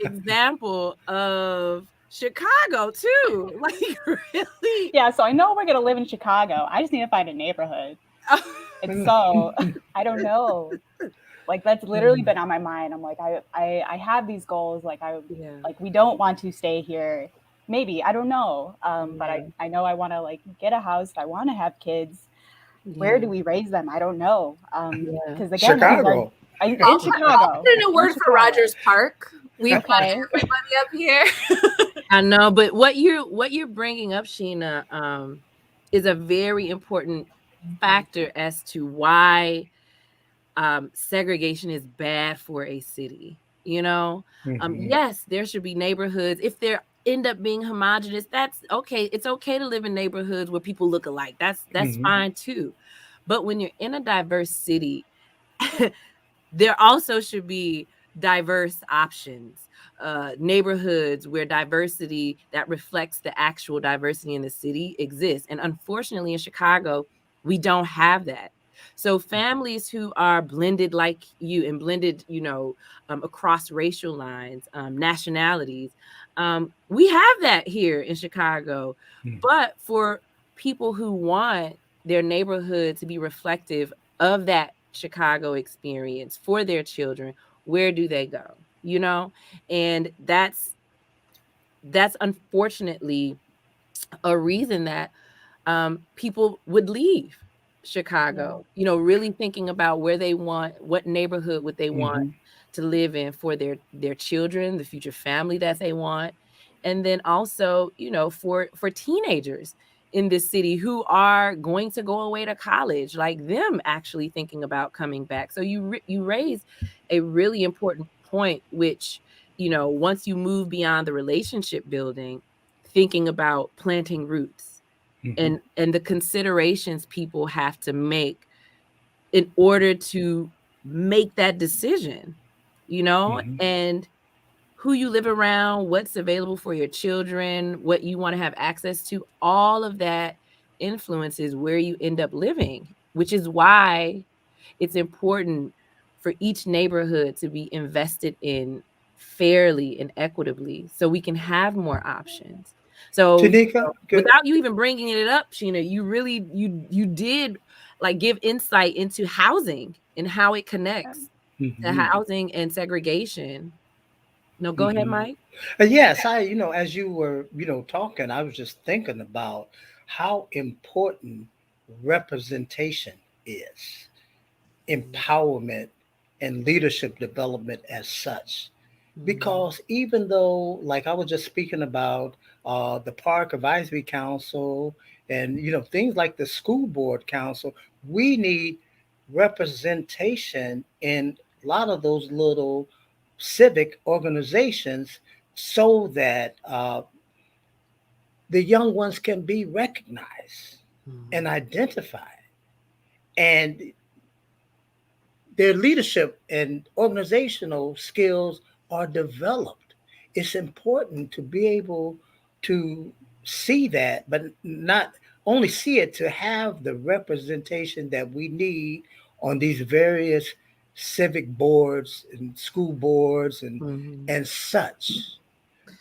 example of Chicago too. Like, really? Yeah, so I know we're gonna live in Chicago. I just need to find a neighborhood. And so I don't know. Like, that's literally been on my mind. I'm like, I have these goals. Like like we don't want to stay here. Maybe, I don't know. But I know I want to like get a house. I want to have kids. Where do we raise them? I don't know. Because again, Chicago. In Chicago. I'll put in a word for Rogers Park. We've got everybody up here. I know, but what you're bringing up, Sheena, is a very important factor as to why segregation is bad for a city. You know, yes, there should be neighborhoods. If there end up being homogenous, that's okay. It's okay to live in neighborhoods where people look alike. That's fine too. But when you're in a diverse city, there also should be diverse options, neighborhoods where diversity that reflects the actual diversity in the city exists. And unfortunately, in Chicago, we don't have that. So families who are blended like you and blended, across racial lines, nationalities, we have that here in Chicago. But for people who want their neighborhood to be reflective of that Chicago experience for their children, where do they go? And that's unfortunately a reason that people would leave Chicago, really thinking about where they want, what neighborhood would they want to live in for their children, the future family that they want. And then also, for teenagers in this city who are going to go away to college, like them actually thinking about coming back. So you raise a really important point, which, once you move beyond the relationship building, thinking about planting roots and the considerations people have to make in order to make that decision, and who you live around, what's available for your children, what you want to have access to, all of that influences where you end up living, which is why it's important for each neighborhood to be invested in fairly and equitably so we can have more options. So Tonika, without you even bringing it up, Sheena, you really, you did like give insight into housing and how it connects to housing and segregation. No, go ahead, Mike. Yes, as you were, talking, I was just thinking about how important representation is, empowerment and leadership development as such. Because even though, like I was just speaking about the Park Advisory Council and, things like the School Board Council, we need representation in a lot of those little civic organizations so that the young ones can be recognized and identified, and their leadership and organizational skills are developed. It's important to be able to see that, but not only see it to have the representation that we need on these various civic boards and school boards and such,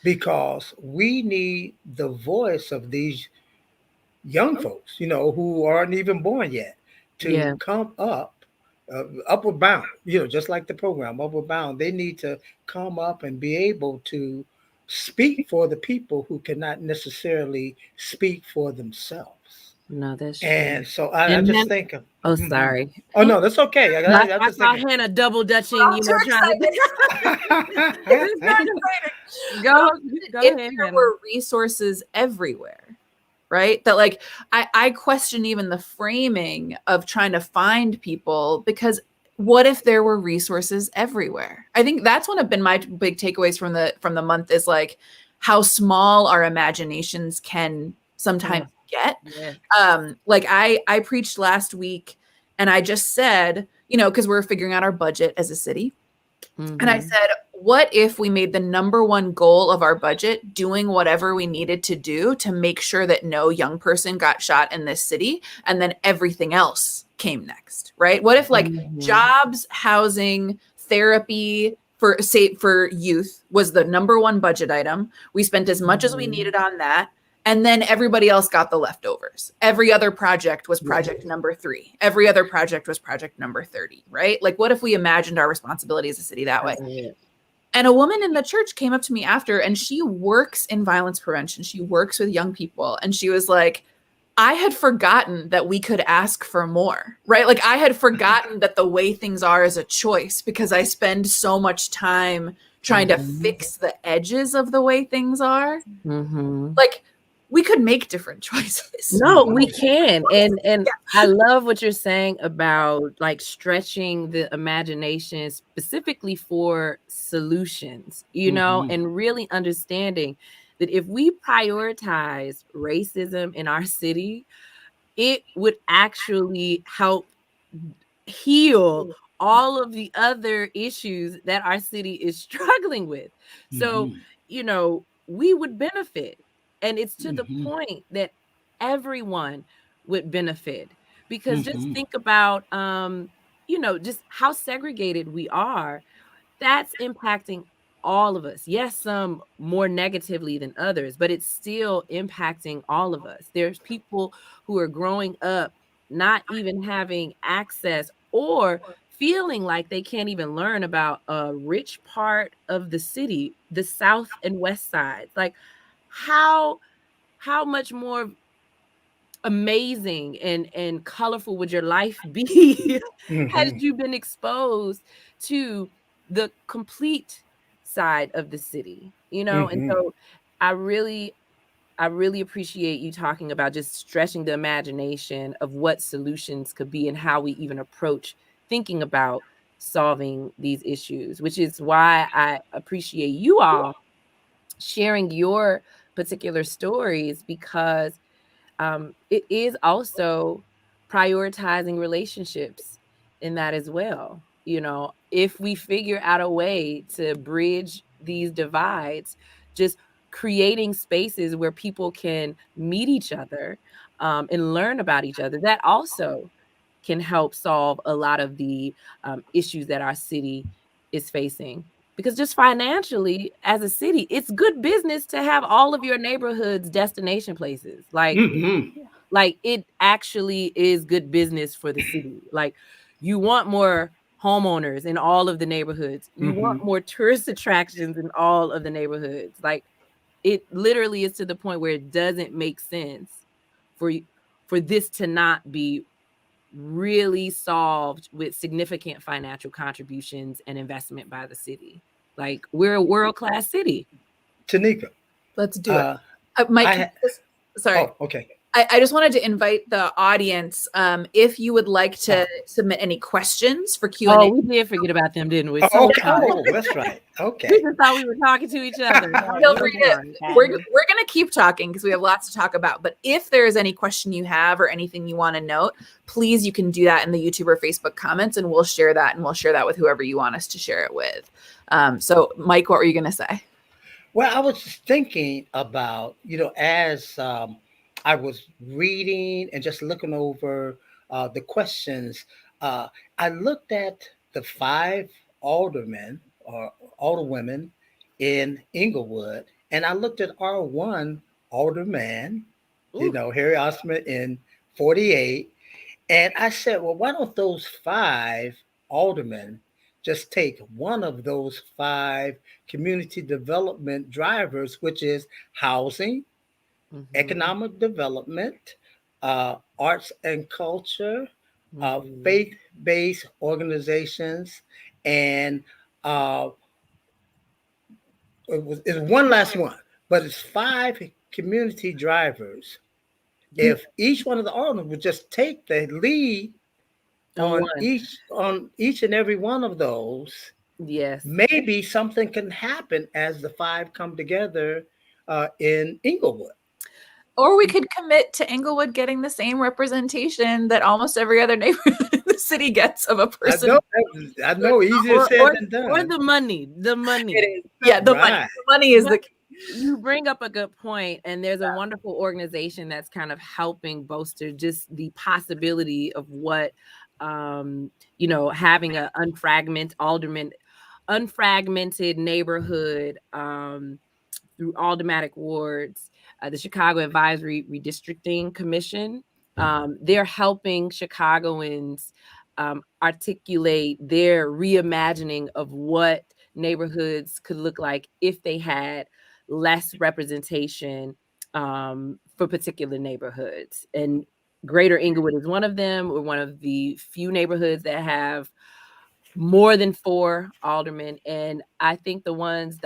because we need the voice of these young folks, who aren't even born yet, to Yeah. come up, upward bound, just like the program, upward bound. They need to come up and be able to speak for the people who cannot necessarily speak for themselves. No, that's true. And so I And just then, think of, oh, sorry. Oh, no, that's okay. I'm I just saw thinking. Hannah double dutching, trying to. Go If ahead, there Hannah. were resources everywhere, right? That like I question even the framing of trying to find people, because what if there were resources everywhere? I think that's one of been my big takeaways from the month, is like how small our imaginations can sometimes get. Like I preached last week, and I just said, because we're figuring out our budget as a city. And I said, what if we made the number one goal of our budget doing whatever we needed to do to make sure that no young person got shot in this city, and then everything else came next, right? What if like jobs, housing, therapy for youth was the number one budget item? We spent as much as we needed on that. And then everybody else got the leftovers. Every other project was project number 3. Every other project was project number 30, right? Like, what if we imagined our responsibility as a city that way? And a woman in the church came up to me after, and she works in violence prevention. She works with young people. And she was like, I had forgotten that we could ask for more, right? Like, I had forgotten that the way things are is a choice, because I spend so much time trying to fix the edges of the way things are. Like, we could make different choices. No, we can. And I love what you're saying about like stretching the imagination specifically for solutions, and really understanding that if we prioritize racism in our city, it would actually help heal all of the other issues that our city is struggling with. So, we would benefit. And it's to the point that everyone would benefit, because just think about, just how segregated we are. That's impacting all of us. Yes, some more negatively than others, but it's still impacting all of us. There's people who are growing up not even having access, or feeling like they can't even learn about a rich part of the city, the south and west sides. Like, how much more amazing and colorful would your life be had you been exposed to the complete side of the city, And so I really appreciate you talking about just stretching the imagination of what solutions could be and how we even approach thinking about solving these issues, which is why I appreciate you all sharing your particular stories, because it is also prioritizing relationships in that as well. If we figure out a way to bridge these divides, just creating spaces where people can meet each other and learn about each other, that also can help solve a lot of the issues that our city is facing. Because just financially, as a city, it's good business to have all of your neighborhoods destination places. Like it actually is good business for the city. Like, you want more homeowners in all of the neighborhoods. You want more tourist attractions in all of the neighborhoods. Like, it literally is to the point where it doesn't make sense for this to not be really solved with significant financial contributions and investment by the city. Like, we're a world-class city. Tanika, let's do it. Mike, sorry. Oh, okay. I just wanted to invite the audience, if you would like to submit any questions for Q&A. Oh, we did forget about them, didn't we? Oh, that's right. Okay. We just thought we were talking to each other. Feel free to, we're going to keep talking because we have lots to talk about. But if there is any question you have or anything you want to note, please, you can do that in the YouTube or Facebook comments, and we'll share that, and we'll share that with whoever you want us to share it with. So, Mike, what were you going to say? Well, I was just thinking about, as I was reading and just looking over the questions. I looked at the 5 aldermen or alderwomen in Englewood, and I looked at our one alderman, Harry Osmond in 48. And I said, well, why don't those 5 aldermen just take one of those 5 community development drivers, which is housing, economic development, arts and culture, faith-based organizations, and it's one last one, but it's 5 community drivers. If each one of the aldermen would just take the lead on each and every one of those, yes, maybe something can happen as the 5 come together in Englewood. Or we could commit to Englewood getting the same representation that almost every other neighborhood in the city gets of a person. I know, easier said than done. Or the money. It is. Yeah, the money. The money is the key. You bring up a good point, and there's a wonderful organization that's kind of helping bolster just the possibility of what having an unfragmented neighborhood through aldermanic wards. The Chicago Advisory Redistricting Commission, they're helping Chicagoans articulate their reimagining of what neighborhoods could look like if they had less representation for particular neighborhoods. And Greater Englewood is one of them. We're one of the few neighborhoods that have more than 4 aldermen. And I think the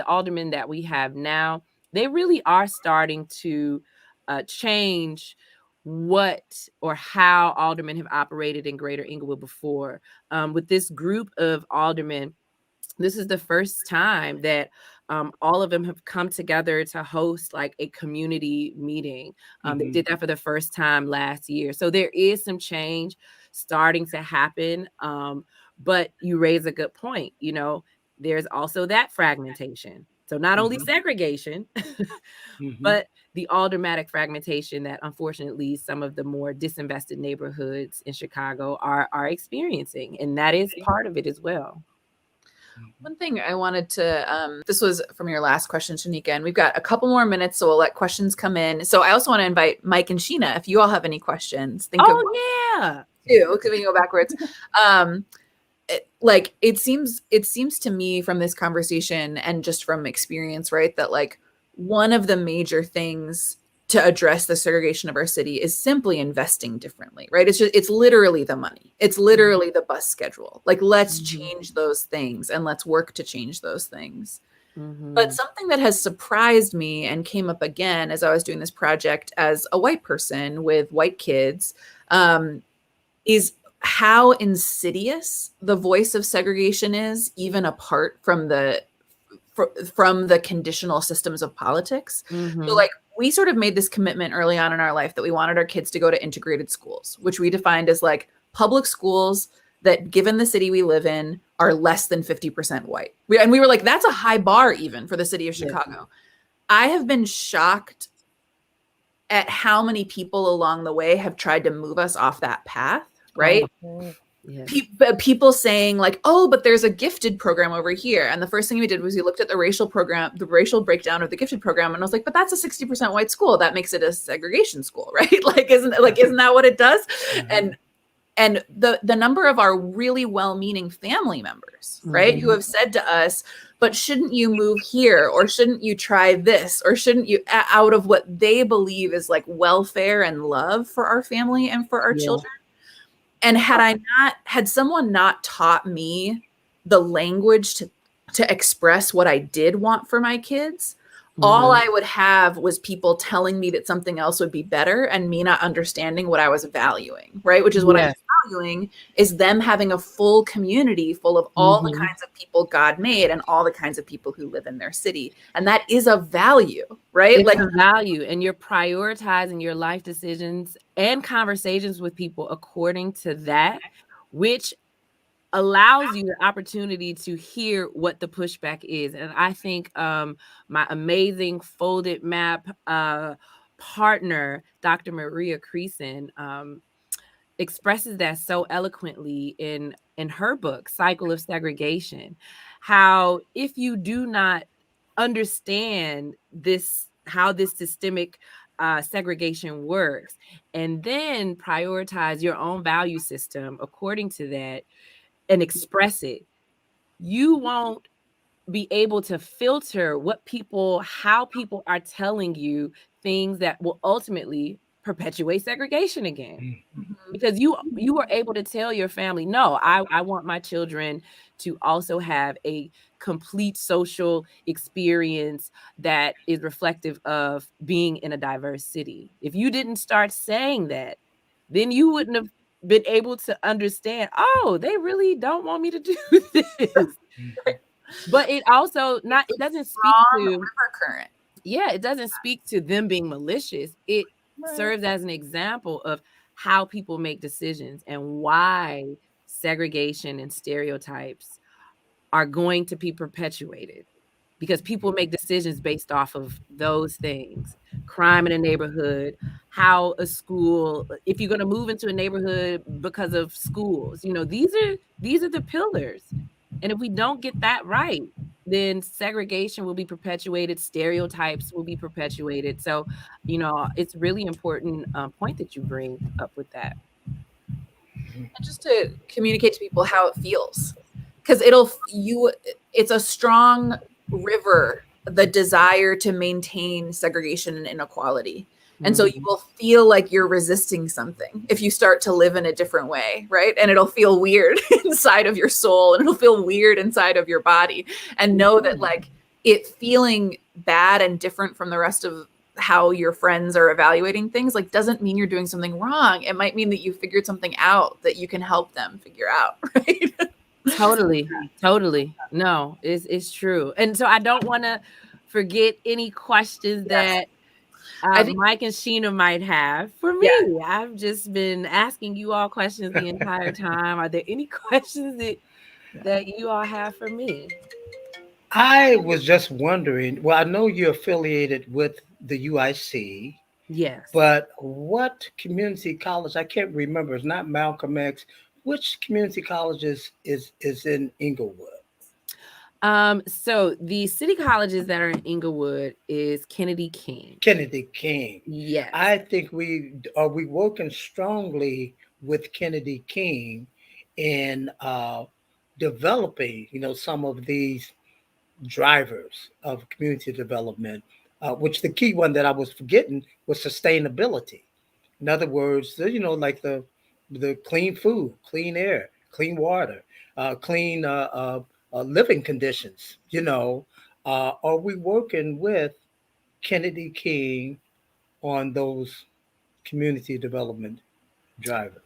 aldermen that we have now, they really are starting to change what or how aldermen have operated in Greater Englewood before. With this group of aldermen, this is the first time that all of them have come together to host like a community meeting. They did that for the first time last year. So there is some change starting to happen. But you raise a good point. There's also that fragmentation. So not only segregation, but the aldermanic fragmentation that unfortunately some of the more disinvested neighborhoods in Chicago are experiencing. And that is part of it as well. One thing I wanted to, this was from your last question, Tonika, and we've got a couple more minutes, so we'll let questions come in. So I also want to invite Mike and Sheena, if you all have any questions. Too, because we can go backwards. It seems to me from this conversation and just from experience, right, that like one of the major things to address the segregation of our city is simply investing differently, right? It's literally the money. It's literally the bus schedule. Like, let's change those things and let's work to change those things. But something that has surprised me and came up again as I was doing this project as a white person with white kids is how insidious the voice of segregation is, even apart from the conditional systems of politics. So like, we sort of made this commitment early on in our life that we wanted our kids to go to integrated schools, which we defined as like public schools that, given the city we live in, are less than 50% white. We were like, that's a high bar even for the city of Chicago. I have been shocked at how many people along the way have tried to move us off that path, right? People saying like, oh, but there's a gifted program over here. And the first thing we did was we looked at the racial breakdown of the gifted program. And I was like, but that's a 60% white school. That makes it a segregation school, right? Isn't that what it does? And the number of our really well-meaning family members, right, who have said to us, but shouldn't you move here? Or shouldn't you try this? Or shouldn't you, out of what they believe is like welfare and love for our family and for our children? And had someone not taught me the language to express what I did want for my kids, all I would have was people telling me that something else would be better and me not understanding what I was valuing, right? Which is what I'm valuing is them having a full community full of all the kinds of people God made and all the kinds of people who live in their city. And that is a value, right? It's a value, and you're prioritizing your life decisions and conversations with people according to that, which allows you the opportunity to hear what the pushback is. And I think my amazing folded map partner, Dr. Maria Creason, expresses that so eloquently in her book, Cycle of Segregation, how if you do not understand this, how this systemic segregation works, and then prioritize your own value system according to that and express it, you won't be able to filter how people are telling you things that will ultimately perpetuate segregation again. Because you were able to tell your family, no, I want my children to also have a complete social experience that is reflective of being in a diverse city. If you didn't start saying that, then you wouldn't have been able to understand, oh, they really don't want me to do this. But it also it doesn't speak to river current. Yeah, it doesn't speak to them being malicious. It serves as an example of how people make decisions and why segregation and stereotypes are going to be perpetuated, because people make decisions based off of those things. Crime in a neighborhood, how a school, if you're going to move into a neighborhood because of schools, these are the pillars. And if we don't get that right, then segregation will be perpetuated, stereotypes will be perpetuated. So, it's really important point that you bring up with that. And just to communicate to people how it feels, because it's a strong river, the desire to maintain segregation and inequality. And so you will feel like you're resisting something if you start to live in a different way, right? And it'll feel weird inside of your soul, and it'll feel weird inside of your body. And know that like it feeling bad and different from the rest of how your friends are evaluating things, like, doesn't mean you're doing something wrong. It might mean that you figured something out that you can help them figure out, right? Totally. No, it's true. And so I don't want to forget any questions that Mike and Sheena might have for me. I've just been asking you all questions the entire time. Are there any questions that you all have for me? I was just wondering, well, I know you're affiliated with the UIC. Yes. But what community college, I can't remember, it's not Malcolm X. Which community college is in Englewood? So the city colleges that are in Englewood is Kennedy King. Kennedy King. Yes. I think we working strongly with Kennedy King in developing, some of these drivers of community development, which the key one that I was forgetting was sustainability. In other words, like the clean food, clean air, clean water, clean living conditions. Are we working with Kennedy King on those community development drivers?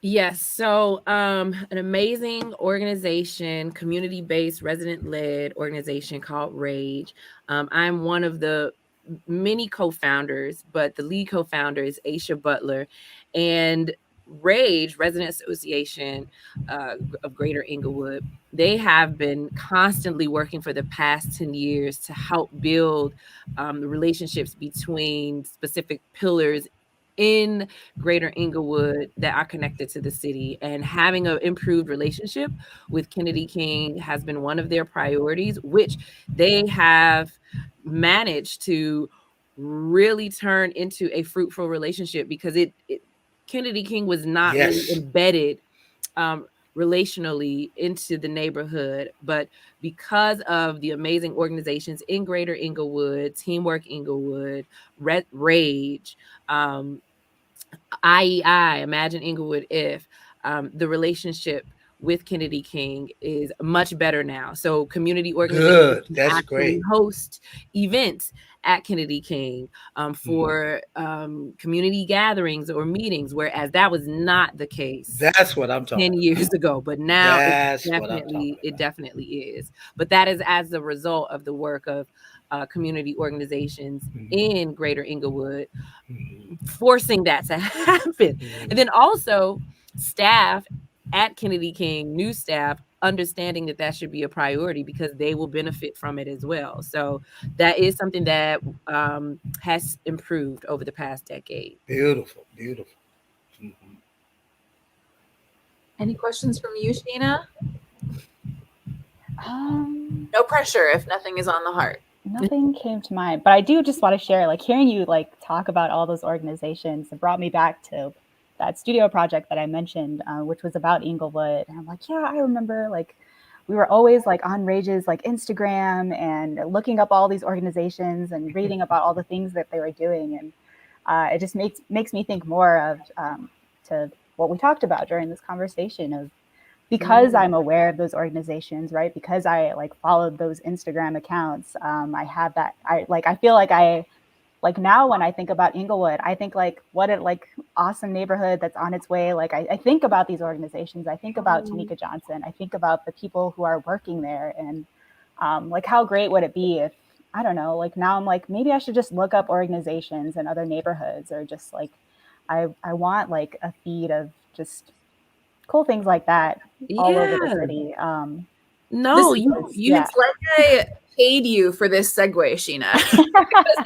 Yes. So an amazing organization, community-based, resident-led organization called RAGE. I'm one of the many co-founders, but the lead co-founder is Aisha Butler. And RAGE, Resident Association of Greater Englewood, they have been constantly working for the past 10 years to help build the relationships between specific pillars in Greater Englewood that are connected to the city. And having an improved relationship with Kennedy King has been one of their priorities, which they have managed to really turn into a fruitful relationship, because Kennedy King was not really embedded relationally into the neighborhood, but because of the amazing organizations in Greater Englewood, Teamwork Englewood, RAGE, IEI, Imagine Englewood If, the relationship with Kennedy King is much better now. So community organizations actually host events at Kennedy King for community gatherings or meetings, whereas that was not the case. That's what I'm talking 10 years ago, but now it definitely is. But that is as a result of the work of community organizations in Greater Englewood, forcing that to happen. And then also staff at Kennedy King, new staff, understanding that that should be a priority because they will benefit from it as well. So that is something that has improved over the past decade. Beautiful, beautiful. Mm-hmm. Any questions from you, Sheena? No pressure if nothing is on the heart. Nothing came to mind, but I do just want to share, like, hearing you like talk about all those organizations, it brought me back to that studio project that I mentioned, which was about Englewood. And I'm like, yeah, I remember, like, we were always like on Rage's like Instagram and looking up all these organizations and reading about all the things that they were doing. And it just makes me think more of to what we talked about during this conversation of, because I'm aware of those organizations, right? Because I like followed those Instagram accounts. I have that. I feel like now when I think about Englewood, I think like what a like awesome neighborhood that's on its way. Like I think about these organizations. I think about Tonika Johnson. I think about the people who are working there, and like how great would it be if, I don't know, like now I'm like, maybe I should just look up organizations in other neighborhoods, or just like I want like a feed of just cool things like that all over the city. No, it's like I paid you for this segue, Sheena.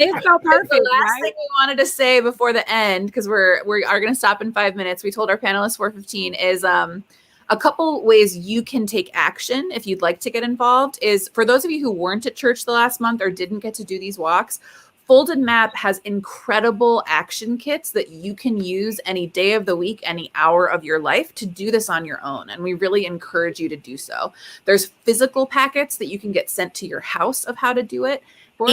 It's so perfect. The last thing we wanted to say before the end, because we are going to stop in 5 minutes. We told our panelists 4:15 is a couple ways you can take action if you'd like to get involved. Is for those of you who weren't at church the last month or didn't get to do these walks, Folded Map has incredible action kits that you can use any day of the week, any hour of your life to do this on your own. And we really encourage you to do so. There's physical packets that you can get sent to your house of how to do it. For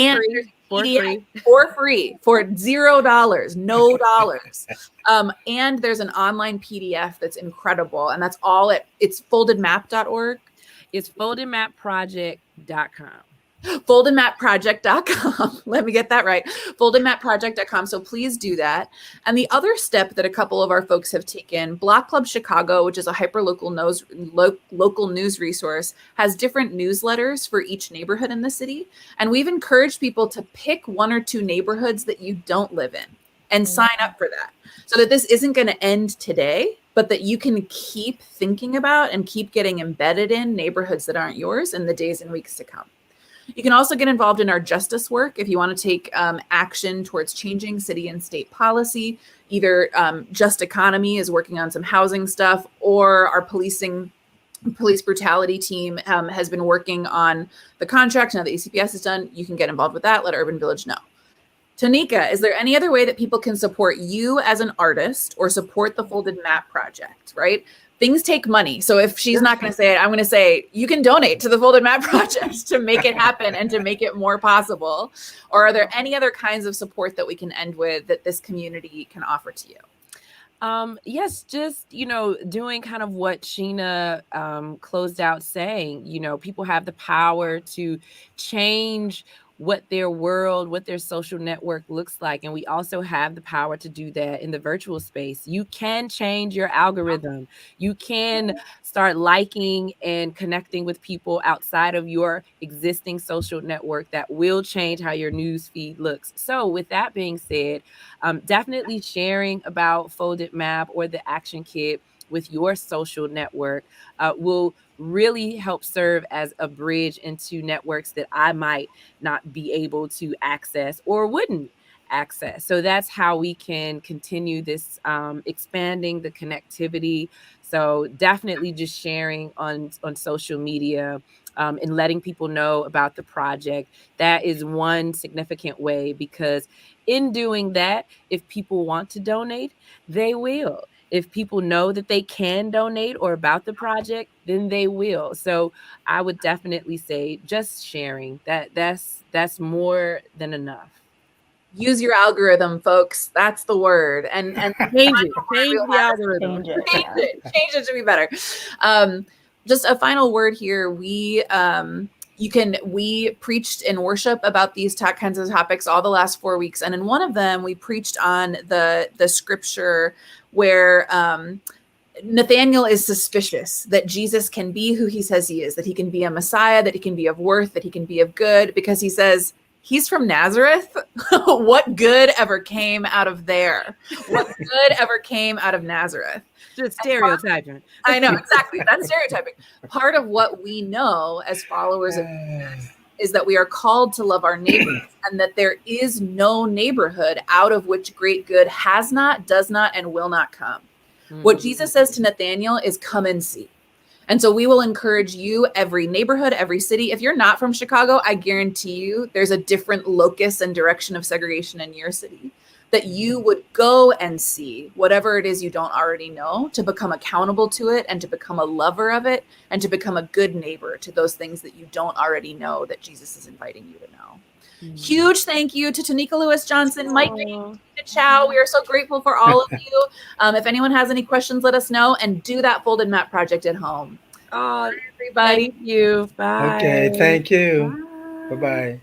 free, for $0, no dollars. And there's an online PDF that's incredible. And that's all it's foldedmap.org. It's foldedmapproject.com. foldedmapproject.com. Let me get that right. foldedmapproject.com. So please do that. And the other step that a couple of our folks have taken, Block Club Chicago, which is a hyper-local local news resource, has different newsletters for each neighborhood in the city. And we've encouraged people to pick 1 or 2 neighborhoods that you don't live in and sign up for that, so that this isn't going to end today, but that you can keep thinking about and keep getting embedded in neighborhoods that aren't yours in the days and weeks to come. You can also get involved in our justice work if you want to take action towards changing city and state policy. Either Just Economy is working on some housing stuff, or our police brutality team has been working on the contract. Now that ECPS is done, you can get involved with that. Let Urban Village know. Tonika, is there any other way that people can support you as an artist or support the Folded Map Project, right? Things take money. So if she's not going to say it, I'm going to say you can donate to the Folded Map Project to make it happen and to make it more possible. Or are there any other kinds of support that we can end with that this community can offer to you? Yes, just, doing kind of what Sheena closed out saying. People have the power to change what their world, what their social network looks like. And we also have the power to do that in the virtual space. You can change your algorithm. You can start liking and connecting with people outside of your existing social network that will change how your news feed looks. So with that being said, definitely sharing about Folded Map or the action kit with your social network will really help serve as a bridge into networks that I might not be able to access or wouldn't access. So that's how we can continue this expanding the connectivity. So definitely just sharing on social media and letting people know about the project. That is one significant way, because in doing that, if people want to donate, they will. If people know that they can donate or about the project, then they will. So I would definitely say just sharing that's more than enough. Use your algorithm, folks. That's the word. And change the algorithm. Change it to be better. Just a final word here. We preached in worship about these kinds of topics all the last 4 weeks. And in one of them, we preached on the scripture where Nathanael is suspicious that Jesus can be who he says he is, that he can be a Messiah, that he can be of worth, that he can be of good, because he says, he's from Nazareth. What good ever came out of there? What good ever came out of Nazareth? Just stereotyping. I know, exactly. That's stereotyping. Part of what we know as followers of Jesus is that we are called to love our neighbors, and that there is no neighborhood out of which great good has not, does not, and will not come. What Jesus says to Nathanael is, come and see. And so we will encourage you, every neighborhood, every city. If you're not from Chicago, I guarantee you there's a different locus and direction of segregation in your city, that you would go and see whatever it is you don't already know, to become accountable to it, and to become a lover of it, and to become a good neighbor to those things that you don't already know that Jesus is inviting you to know. Huge thank you to Tonika Johnson, Mike, Tonika Chow. We are so grateful for all of you. If anyone has any questions, let us know, and do that folded map project at home. Oh, everybody. Thank you. Bye. Okay, thank you. Bye-bye.